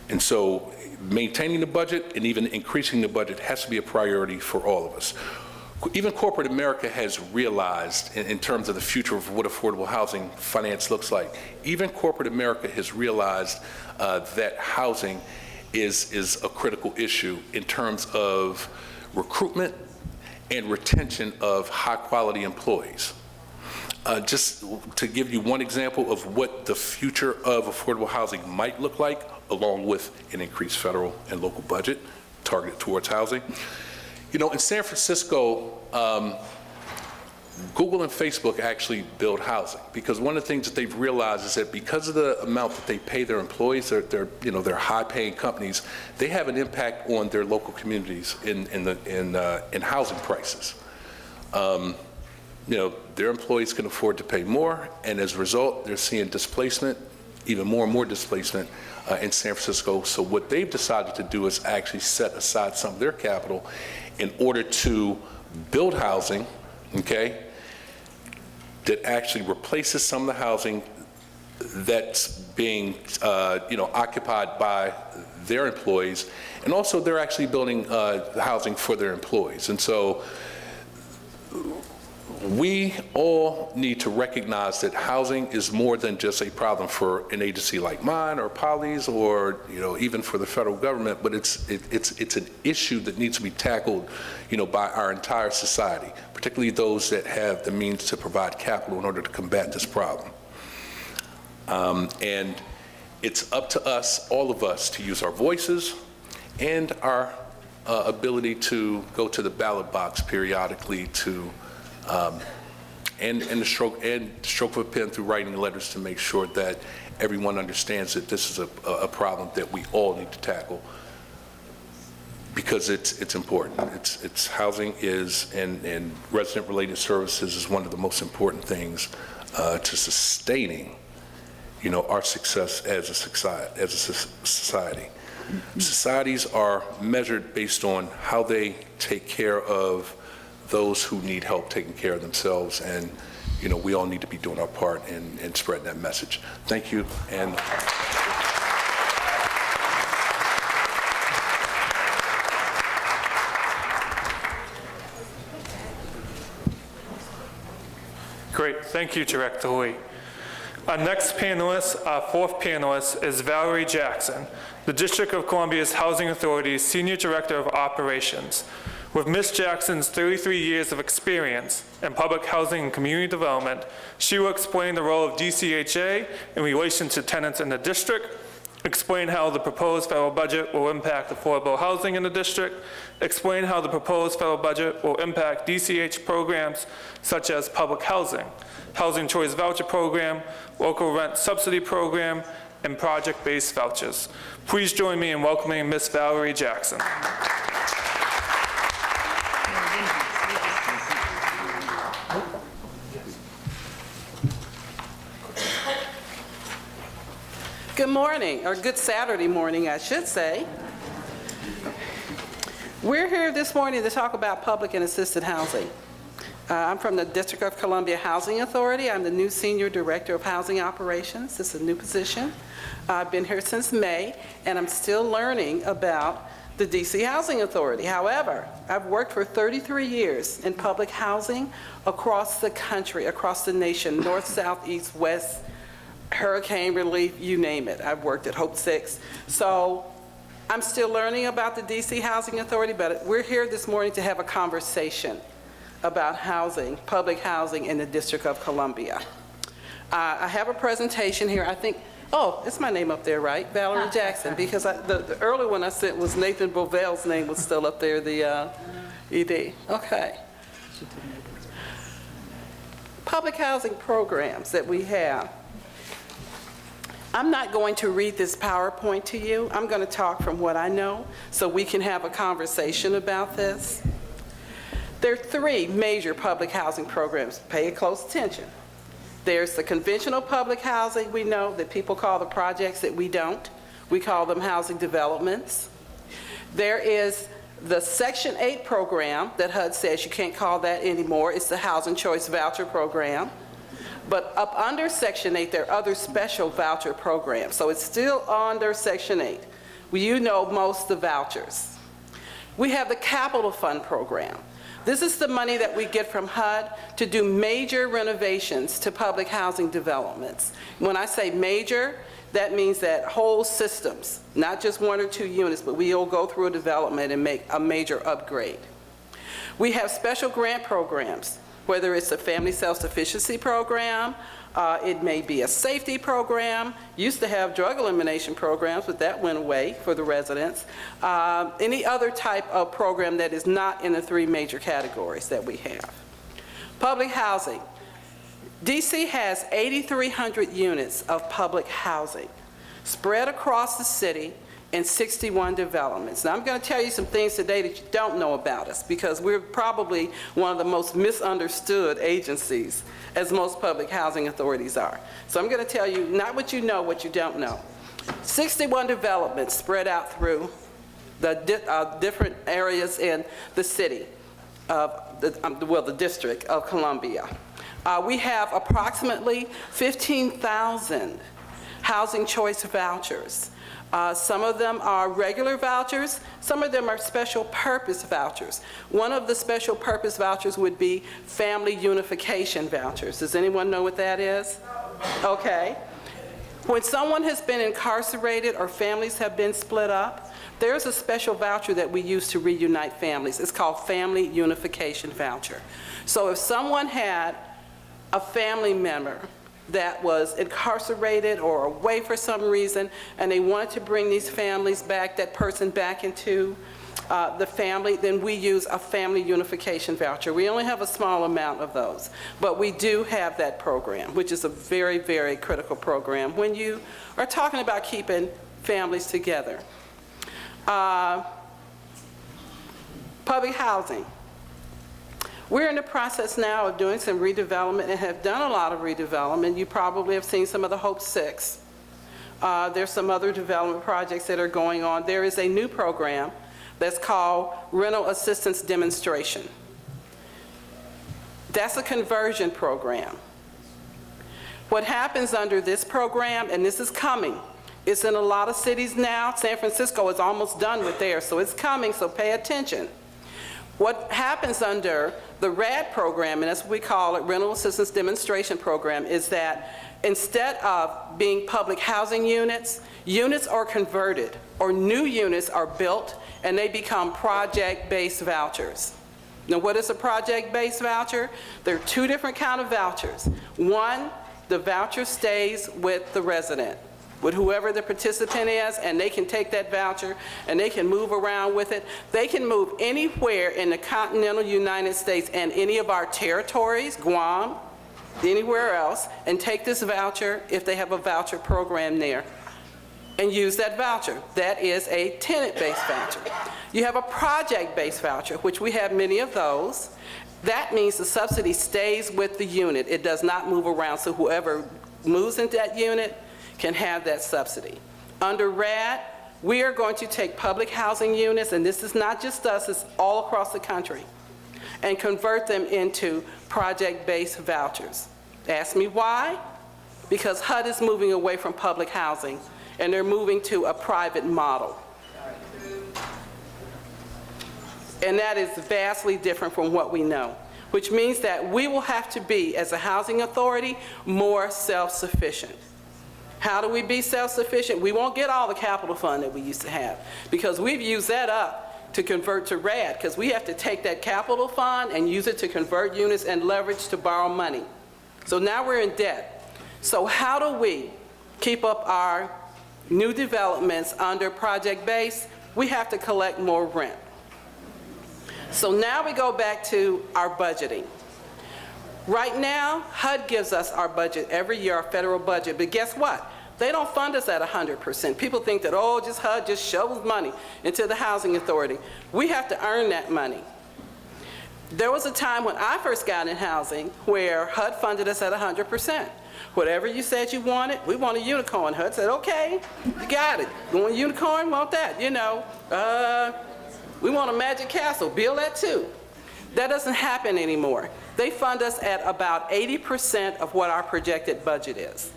And so maintaining the budget and even increasing the budget has to be a priority for all of us. Even corporate America has realized, in terms of the future of what affordable housing finance looks like, even corporate America has realized that housing is a critical issue in terms of recruitment and retention of high-quality employees. Just to give you one example of what the future of affordable housing might look like, along with an increased federal and local budget targeted towards housing. In San Francisco, Google and Facebook actually build housing, because one of the things that they've realized is that because of the amount that they pay their employees, they're high-paying companies, they have an impact on their local communities in housing prices. Their employees can afford to pay more, and as a result, they're seeing displacement, even more and more displacement in San Francisco. So what they've decided to do is actually set aside some of their capital in order to build housing, okay, that actually replaces some of the housing that's being, occupied by their employees, and also they're actually building housing for their employees. And so we all need to recognize that housing is more than just a problem for an agency like mine or Polly's or even for the federal government, but it's an issue that needs to be tackled by our entire society, particularly those that have the means to provide capital in order to combat this problem. And it's up to us, all of us, to use our voices and our ability to go to the ballot box periodically to and the stroke of a pen through writing letters to make sure that everyone understands that this is a problem that we all need to tackle, because it's important. It's housing is and resident-related services is one of the most important things to sustaining, our success as a society. Societies are measured based on how they take care of those who need help taking care of themselves, and we all need to be doing our part in spreading that message. Thank you. And Great, thank you, Director Lee. Our next panelist, our fourth panelist, is Valerie Jackson, the District of Columbia's Housing Authority's Senior Director of Operations. With Ms. Jackson's 33 years of experience in public housing and community development, she will explain the role of DCHA in relation to tenants in the district, explain how the proposed federal budget will impact affordable housing in the district, explain how the proposed federal budget will impact DCH programs such as public housing, Housing Choice Voucher Program, Local Rent Subsidy Program, and project-based vouchers. Please join me in welcoming Ms. Valerie Jackson. Good morning, or good Saturday morning, I should say. We're here this morning to talk about public and assisted housing. I'm from the District of Columbia Housing Authority. I'm the new Senior Director of Housing Operations. This is a new position. I've been here since May, and I'm still learning about the DC Housing Authority. However, I've worked for 33 years in public housing across the country, across the nation, north, south, east, west, hurricane relief, you name it. I've worked at Hope 6. So I'm still learning about the DC Housing Authority, but we're here this morning to have a conversation about housing, public housing in the District of Columbia. I have a presentation here. I think, oh, it's my name up there, right? Valerie Jackson, because the early one I sent was Nathan Bovell's name was still up there, the ED. Okay. Public housing programs that we have. I'm not going to read this PowerPoint to you. I'm going to talk from what I know so we can have a conversation about this. There are three major public housing programs. Pay close attention. There's the conventional public housing we know that people call the projects that we don't. We call them housing developments. There is the Section 8 program that HUD says you can't call that anymore. It's the Housing Choice Voucher Program. But up under Section 8, there are other special voucher programs. So it's still under Section 8. Well, you know most of the vouchers. We have the Capital Fund Program. This is the money that we get from HUD to do major renovations to public housing developments. When I say major, that means that whole systems, not just 1 or 2 units, but we'll go through a development and make a major upgrade. We have special grant programs, whether it's a family self-sufficiency program, it may be a safety program. Used to have drug elimination programs, but that went away for the residents. Any other type of program that is not in the 3 major categories that we have. Public housing. DC has 8,300 units of public housing spread across the city in 61 developments. Now, I'm going to tell you some things today that you don't know about us because we're probably one of the most misunderstood agencies, as most public housing authorities are. So I'm going to tell you not what you know, what you don't know. 61 developments spread out through the different areas in the city of the District of Columbia. We have approximately 15,000 housing choice vouchers. Some of them are regular vouchers, some of them are special purpose vouchers. One of the special purpose vouchers would be family unification vouchers. Does anyone know what that is? Okay. When someone has been incarcerated or families have been split up, there's a special voucher that we use to reunite families. It's called Family Unification Voucher. So if someone had a family member that was incarcerated or away for some reason, and they wanted to bring these families back, that person back into the family, then we use a family unification voucher. We only have a small amount of those, but we do have that program, which is a very, very critical program when you are talking about keeping families together. Public housing. We're in the process now of doing some redevelopment and have done a lot of redevelopment. You probably have seen some of the Hope 6. There's some other development projects that are going on. There is a new program that's called Rental Assistance Demonstration. That's a conversion program. What happens under this program, and this is coming, it's in a lot of cities now. San Francisco is almost done with theirs, so it's coming, so pay attention. What happens under the RAD program, and that's what we call it, Rental Assistance Demonstration Program, is that instead of being public housing units, units are converted, or new units are built, and they become project-based vouchers. Now, what is a project-based voucher? There are 2 different kinds of vouchers. One, the voucher stays with the resident, with whoever the participant is, and they can take that voucher and they can move around with it. They can move anywhere in the continental United States and any of our territories, Guam, anywhere else, and take this voucher if they have a voucher program there and use that voucher. That is a tenant-based voucher. You have a project-based voucher, which we have many of those. That means the subsidy stays with the unit. It does not move around, so whoever moves into that unit can have that subsidy. Under RAD, we are going to take public housing units, and this is not just us, it's all across the country, and convert them into project-based vouchers. Ask me why? Because HUD is moving away from public housing, and they're moving to a private model. And that is vastly different from what we know, which means that we will have to be, as a housing authority, more self-sufficient. How do we be self-sufficient? We won't get all the capital fund that we used to have, because we've used that up to convert to RAD, because we have to take that capital fund and use it to convert units and leverage to borrow money. So now we're in debt. So how do we keep up our new developments under project base? We have to collect more rent. So now we go back to our budgeting. Right now, HUD gives us our budget every year, our federal budget, but guess what? They don't fund us at 100%. People think that, oh, just HUD just shovels money into the housing authority. We have to earn that money. There was a time when I first got in housing where HUD funded us at 100%. Whatever you said you wanted, we want a unicorn. HUD said, okay, you got it. You want a unicorn? Want that? You know, we want a magic castle. Build that too. That doesn't happen anymore. They fund us at about 80% of what our projected budget is.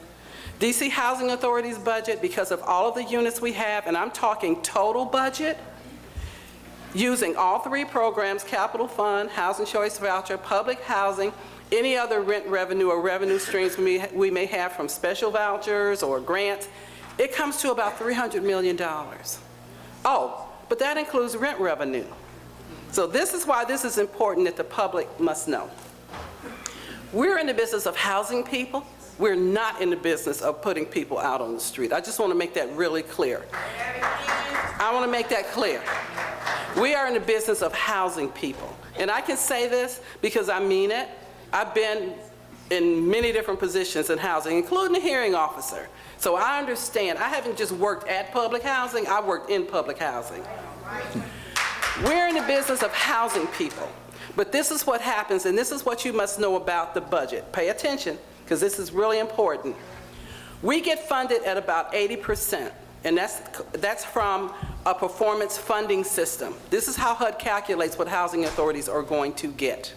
DC Housing Authority's budget, because of all of the units we have, and I'm talking total budget, using all three programs, Capital Fund, Housing Choice Voucher, Public Housing, any other rent revenue or revenue streams we may have from special vouchers or grants, it comes to about $300 million. Oh, but that includes rent revenue. So this is why this is important that the public must know. We're in the business of housing people. We're not in the business of putting people out on the street. I just want to make that really clear. I want to make that clear. We are in the business of housing people. And I can say this because I mean it. I've been in many different positions in housing, including a hearing officer. So I understand. I haven't just worked at public housing, I worked in public housing. We're in the business of housing people. But this is what happens, and this is what you must know about the budget. Pay attention, because this is really important. We get funded at about 80%, and that's from a performance funding system. This is how HUD calculates what housing authorities are going to get.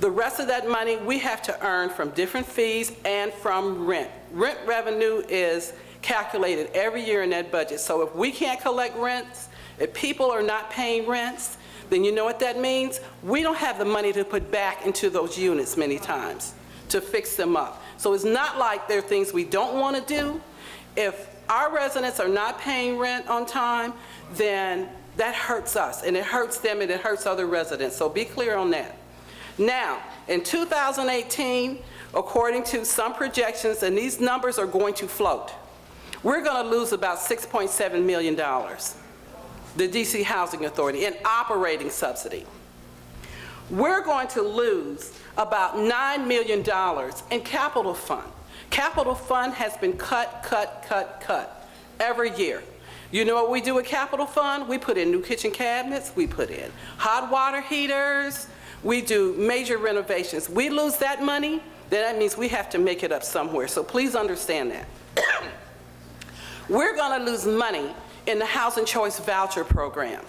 The rest of that money we have to earn from different fees and from rent. Rent revenue is calculated every year in that budget. So if we can't collect rents, if people are not paying rents, then you know what that means? We don't have the money to put back into those units many times to fix them up. So it's not like there are things we don't want to do. If our residents are not paying rent on time, then that hurts us, and it hurts them, and it hurts other residents. So be clear on that. Now, in 2018, according to some projections, and these numbers are going to float, we're going to lose about $6.7 million, the DC Housing Authority, in operating subsidy. We're going to lose about $9 million in capital fund. Capital fund has been cut every year. You know what we do with capital fund? We put in new kitchen cabinets, we put in hot water heaters, we do major renovations. We lose that money, then that means we have to make it up somewhere. So please understand that. We're going to lose money in the Housing Choice Voucher program.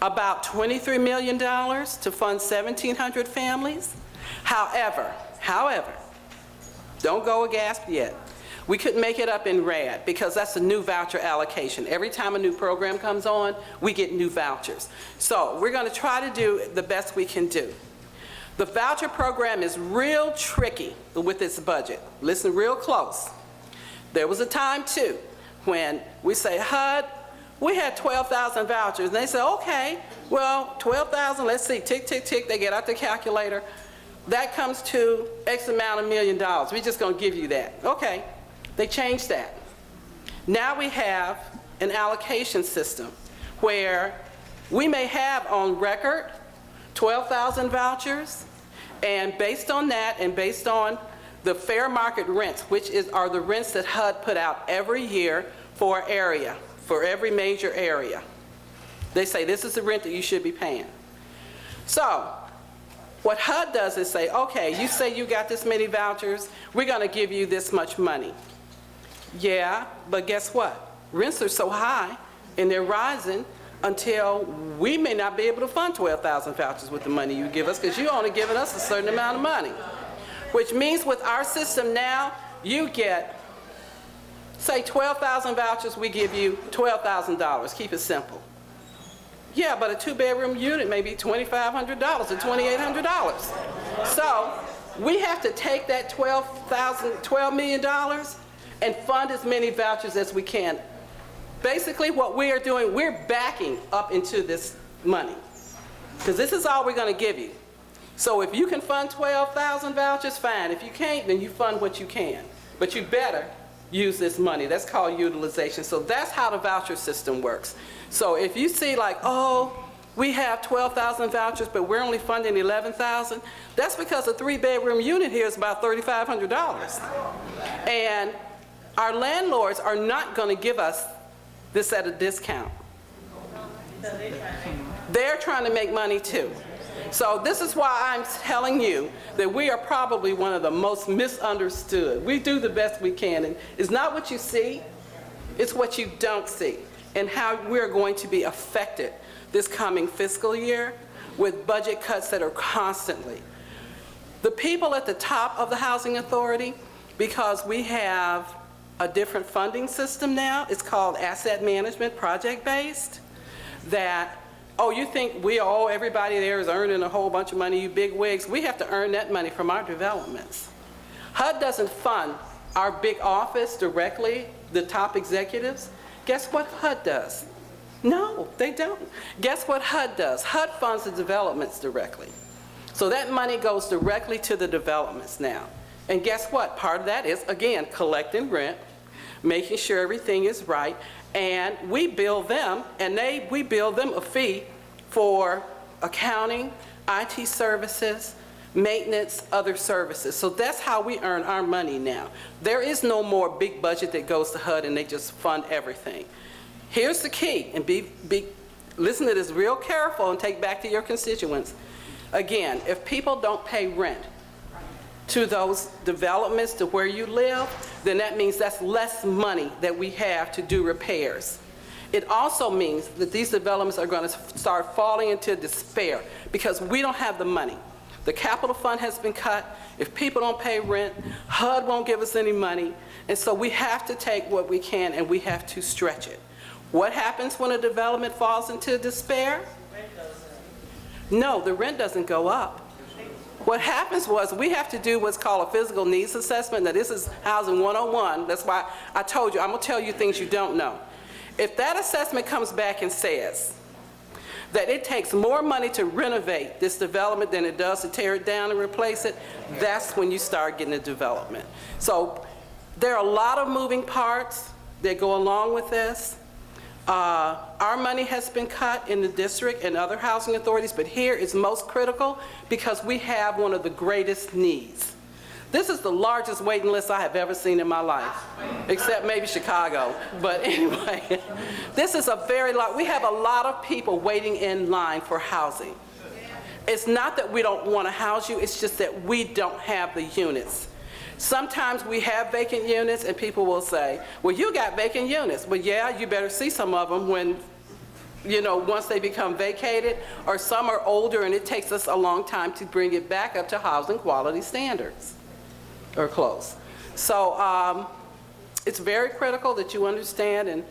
About $23 million to fund 1,700 families. However, don't go aghast yet. We couldn't make it up in RAD because that's a new voucher allocation. Every time a new program comes on, we get new vouchers. So we're going to try to do the best we can do. The voucher program is real tricky with its budget. Listen real close. There was a time, too, when we say, HUD, we had 12,000 vouchers. And they say, okay, well, 12,000, let's see, tick, tick, tick. They get out the calculator. That comes to X amount of $1 million. We're just going to give you that. Okay. They changed that. Now we have an allocation system where we may have on record 12,000 vouchers, and based on that and based on the fair market rents, which are the rents that HUD put out every year for area, for every major area. They say this is the rent that you should be paying. So what HUD does is say, okay, you say you got this many vouchers, we're going to give you this much money. Yeah, but guess what? Rents are so high and they're rising until we may not be able to fund 12,000 vouchers with the money you give us because you're only giving us a certain amount of money. Which means with our system now, you get, say 12,000 vouchers, we give you $12,000. Keep it simple. Yeah, but a two-bedroom unit may be $2,500 or $2,800. So we have to take that $12 million and fund as many vouchers as we can. Basically, what we are doing, we're backing up into this money, because this is all we're going to give you. So if you can fund 12,000 vouchers, fine. If you can't, then you fund what you can. But you better use this money. That's called utilization. So that's how the voucher system works. So if you see like, oh, we have 12,000 vouchers, but we're only funding 11,000, that's because a three-bedroom unit here is about $3,500. And our landlords are not going to give us this at a discount. They're trying to make money too. So this is why I'm telling you that we are probably one of the most misunderstood. We do the best we can, and it's not what you see, it's what you don't see, and how we're going to be affected this coming fiscal year with budget cuts that are constantly. The people at the top of the Housing Authority, because we have a different funding system now, it's called asset management, project-based, that, oh, you think everybody there is earning a whole bunch of money, you big wigs. We have to earn that money from our developments. HUD doesn't fund our big office directly, the top executives. Guess what HUD does? No, they don't. Guess what HUD does? HUD funds the developments directly. So that money goes directly to the developments now. And guess what? Part of that is, again, collecting rent, making sure everything is right, and we bill them, and we bill them a fee for accounting, IT services, maintenance, other services. So that's how we earn our money now. There is no more big budget that goes to HUD and they just fund everything. Here's the key, and listen to this real careful and take back to your constituents. Again, if people don't pay rent to those developments to where you live, then that means that's less money that we have to do repairs. It also means that these developments are going to start falling into despair because we don't have the money. The capital fund has been cut. If people don't pay rent, HUD won't give us any money. And so we have to take what we can and we have to stretch it. What happens when a development falls into despair? No, the rent doesn't go up. What happens was we have to do what's called a physical needs assessment. Now this is Housing 101. That's why I told you, I'm going to tell you things you don't know. If that assessment comes back and says that it takes more money to renovate this development than it does to tear it down and replace it, that's when you start getting a development. So there are a lot of moving parts that go along with this. Our money has been cut in the district and other housing authorities, but here it's most critical because we have one of the greatest needs. This is the largest waiting list I have ever seen in my life, except maybe Chicago. But anyway, this is a we have a lot of people waiting in line for housing. It's not that we don't want to house you, it's just that we don't have the units. Sometimes we have vacant units and people will say, well, you got vacant units. Well, yeah, you better see some of them when, once they become vacated, or some are older and it takes us a long time to bring it back up to housing quality standards, or close. So it's very critical that you understand, and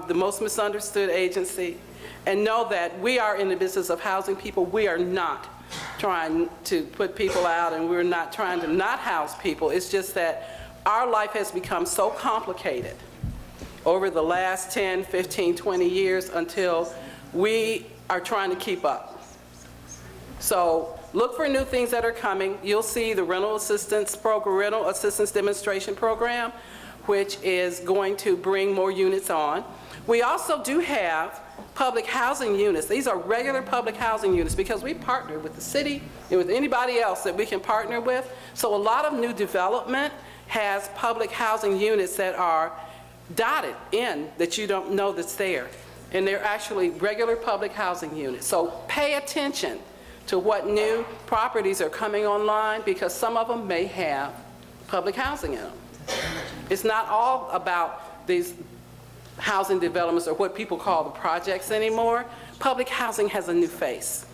the most misunderstood agency, and know that we are in the business of housing people. We are not trying to put people out, and we're not trying to not house people. It's just that our life has become so complicated over the last 10, 15, 20 years until we are trying to keep up. So look for new things that are coming. You'll see the rental assistance demonstration program, which is going to bring more units on. We also do have public housing units. These are regular public housing units because we partner with the city and with anybody else that we can partner with. So a lot of new development has public housing units that are dotted in that you don't know that's there. And they're actually regular public housing units. So pay attention to what new properties are coming online because some of them may have public housing in them. It's not all about these housing developments or what people call the projects anymore. Public housing has a new face.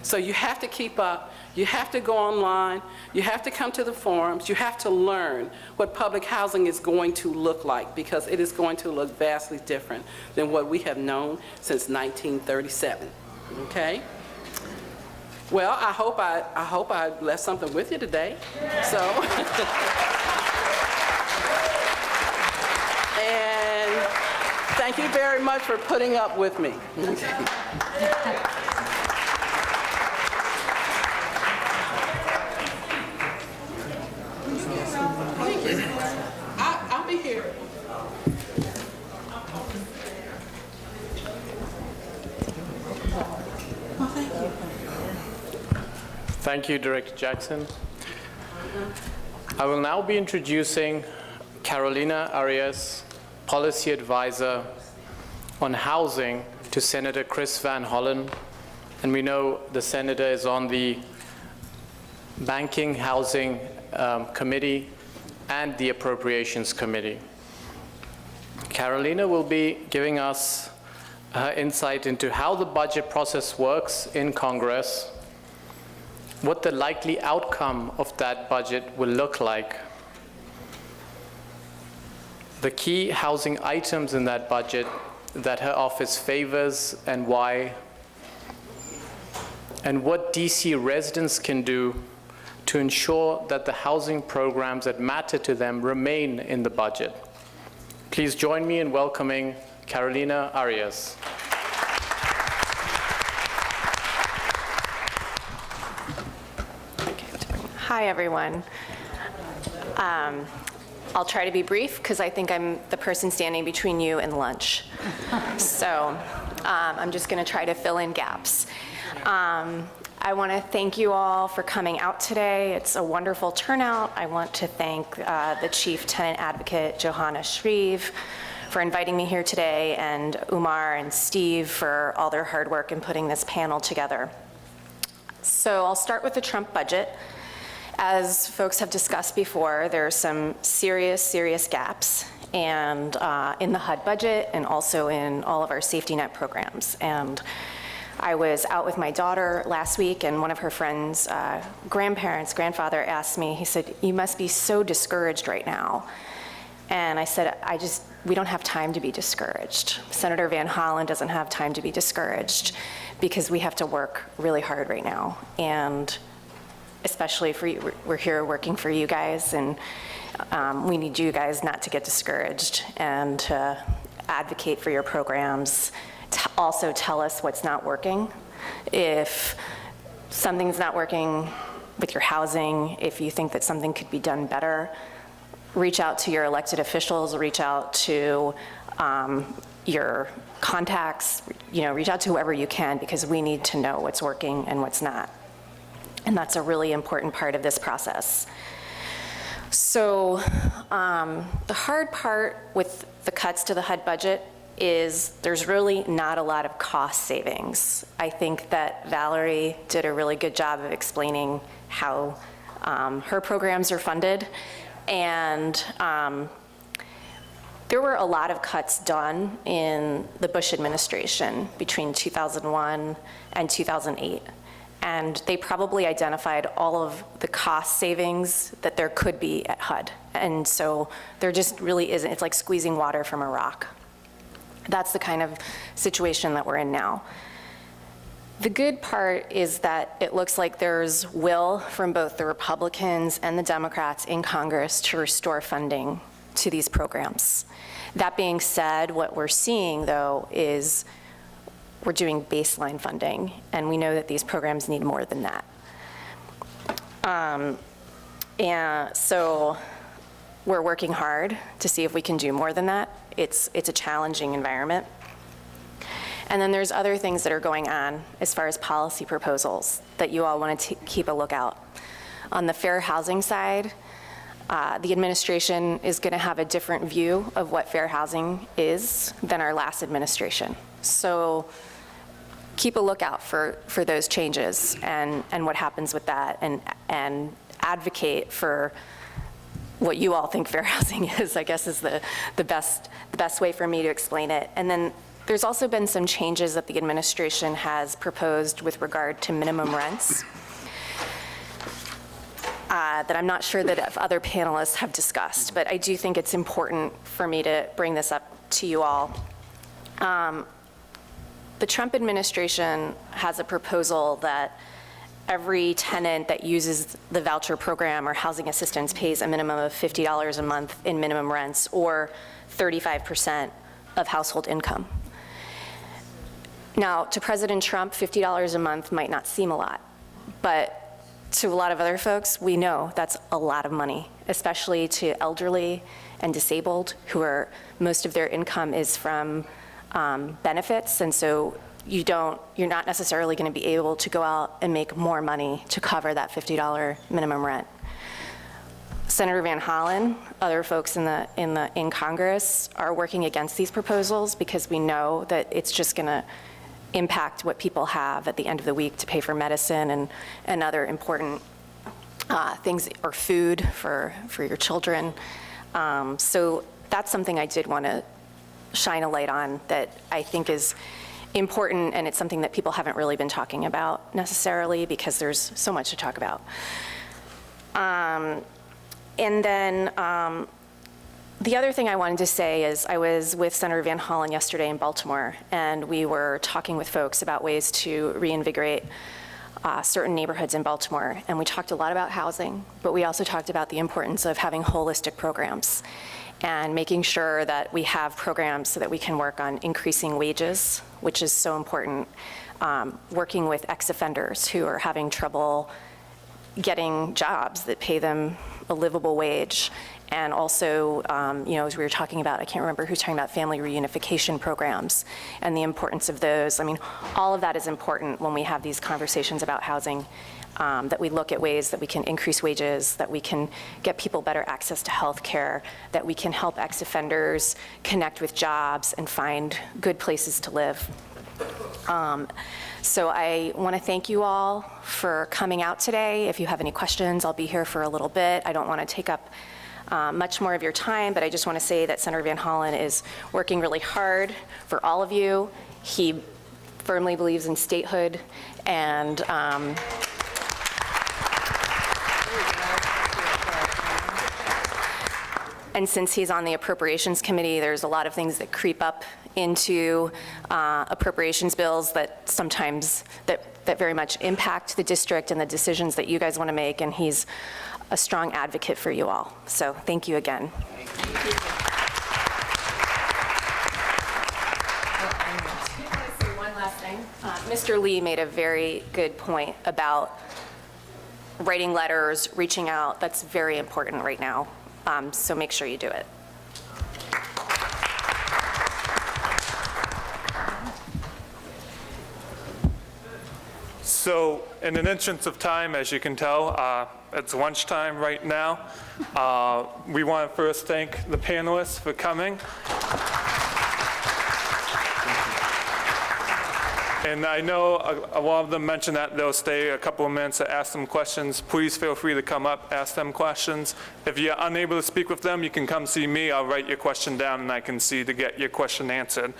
So you have to keep up, you have to go online, you have to come to the forums, you have to learn what public housing is going to look like, because it is going to look vastly different than what we have known since 1937, okay? Well, I hope I left something with you today, so. And thank you very much for putting up with me. I'll be here. Thank you, Director Jackson. I will now be introducing Carolina Arias, Policy Advisor on Housing to Senator Chris Van Hollen. And we know the Senator is on the Banking Housing Committee and the Appropriations Committee. Carolina will be giving us her insight into how the budget process works in Congress, what the likely outcome of that budget will look like, the key housing items in that budget that her office favors and why, and what DC residents can do to ensure that the housing programs that matter to them remain in the budget. Please join me in welcoming Carolina Arias. Hi, everyone. I'll try to be brief because I think I'm the person standing between you and lunch. So I'm just going to try to fill in gaps. I want to thank you all for coming out today. It's a wonderful turnout. I want to thank the Chief Tenant Advocate, Johanna Shreve, for inviting me here today, and Umar and Steve for all their hard work in putting this panel together. So I'll start with the Trump budget. As folks have discussed before, there are some serious gaps and in the HUD budget and also in all of our safety net programs. And I was out with my daughter last week, and one of her friends' grandfather asked me, he said, "You must be so discouraged right now." And I said, we don't have time to be discouraged. Senator Van Hollen doesn't have time to be discouraged because we have to work really hard right now. And especially for you, we're here working for you guys, and we need you guys not to get discouraged and to advocate for your programs, to also tell us what's not working. If something's not working with your housing, if you think that something could be done better, reach out to your elected officials, reach out to your contacts, reach out to whoever you can, because we need to know what's working and what's not. And that's a really important part of this process. So the hard part with the cuts to the HUD budget is there's really not a lot of cost savings. I think that Valerie did a really good job of explaining how her programs are funded. And there were a lot of cuts done in the Bush administration between 2001 and 2008. And they probably identified all of the cost savings that there could be at HUD. And so there just really isn't, it's like squeezing water from a rock. That's the kind of situation that we're in now. The good part is that it looks like there's will from both the Republicans and the Democrats in Congress to restore funding to these programs. That being said, what we're seeing, though, is we're doing baseline funding, and we know that these programs need more than that. And so we're working hard to see if we can do more than that. It's a challenging environment. And then there's other things that are going on as far as policy proposals that you all want to keep a lookout. On the fair housing side, the administration is going to have a different view of what fair housing is than our last administration. So keep a lookout for those changes and what happens with that, and advocate for what you all think fair housing is, I guess, is the best way for me to explain it. And then There's also been some changes that the administration has proposed with regard to minimum rents that I'm not sure that other panelists have discussed, but I do think it's important for me to bring this up to you all. The Trump administration has a proposal that every tenant that uses the voucher program or housing assistance pays a minimum of $50 a month in minimum rents, or 35% of household income. Now, to President Trump, $50 a month might not seem a lot, but to a lot of other folks, we know that's a lot of money, especially to elderly and disabled, who are, most of their income is from benefits, and so you're not necessarily going to be able to go out and make more money to cover that $50 minimum rent. Senator Van Hollen, other folks in Congress are working against these proposals because we know that it's just going to impact what people have at the end of the week to pay for medicine and other important things, or food for your children. So that's something I did want to shine a light on that I think is important, and it's something that people haven't really been talking about necessarily because there's so much to talk about. And then the other thing I wanted to say is I was with Senator Van Hollen yesterday in Baltimore, and we were talking with folks about ways to reinvigorate certain neighborhoods in Baltimore. And we talked a lot about housing, but we also talked about the importance of having holistic programs and making sure that we have programs so that we can work on increasing wages, which is so important, working with ex-offenders who are having trouble getting jobs that pay them a livable wage. And also, as we were talking about, I can't remember who's talking about family reunification programs and the importance of those. I mean, all of that is important when we have these conversations about housing, that we look at ways that we can increase wages, that we can get people better access to health care, that we can help ex-offenders connect with jobs and find good places to live. So I want to thank you all for coming out today. If you have any questions, I'll be here for a little bit. I don't want to take up much more of your time, but I just want to say that Senator Van Hollen is working really hard for all of you. He firmly believes in statehood, and since he's on the Appropriations Committee, there's a lot of things that creep up into appropriations bills that sometimes, that very much impact the district and the decisions that you guys want to make, and he's a strong advocate for you all. So thank you again. One last thing. Mr. Lee made a very good point about writing letters, reaching out. That's very important right now. So make sure you do it. So in an instance of time, as you can tell, it's lunchtime right now. We want to first thank the panelists for coming. And I know a lot of them mentioned that they'll stay a couple of minutes to ask them questions. Please feel free to come up, ask them questions. If you're unable to speak with them, you can come see me. I'll write your question down and I can see to get your question answered.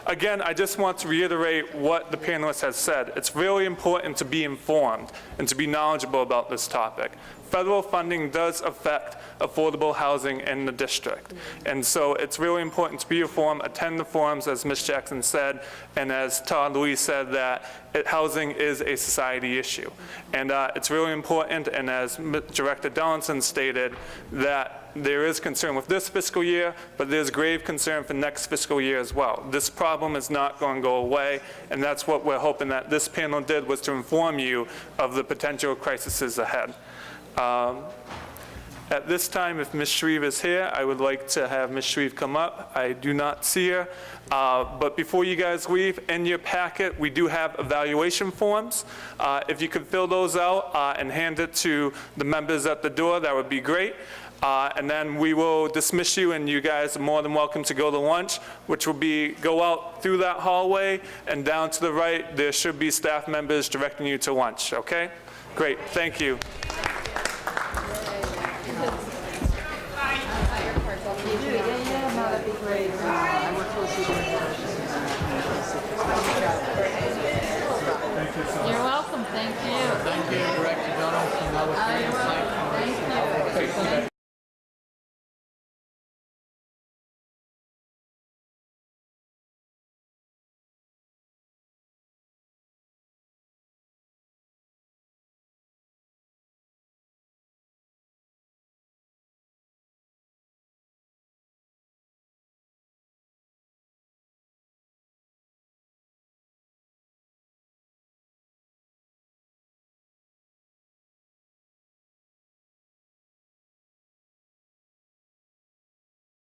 Again, I just want to reiterate what the panelists have said. It's really important to be informed and to be knowledgeable about this topic. Federal funding does affect affordable housing in the district. And so it's really important to be informed, attend the forums, as Ms. Jackson said, and as Todd Louise said, that housing is a society issue. And it's really important, and as Director Donaldson stated, that there is concern with this fiscal year, but there's grave concern for next fiscal year as well. This problem is not going to go away, and that's what we're hoping that this panel did, was to inform you of the potential crises ahead. At this time, if Ms. Shreve is here, I would like to have Ms. Shreve come up. I do not see her. But before you guys leave, in your packet, we do have evaluation forms. If you could fill those out and hand it to the members at the door, that would be great. And then we will dismiss you, and you guys are more than welcome to go to lunch, which will be go out through that hallway, and down to the right, there should be staff members directing you to lunch, okay? Great, thank you. Yeah, no, that'd be great. I work closely with Thank you so much. You're welcome, thank you. Thank you, Director Donaldson. That was very insightful. Thank you.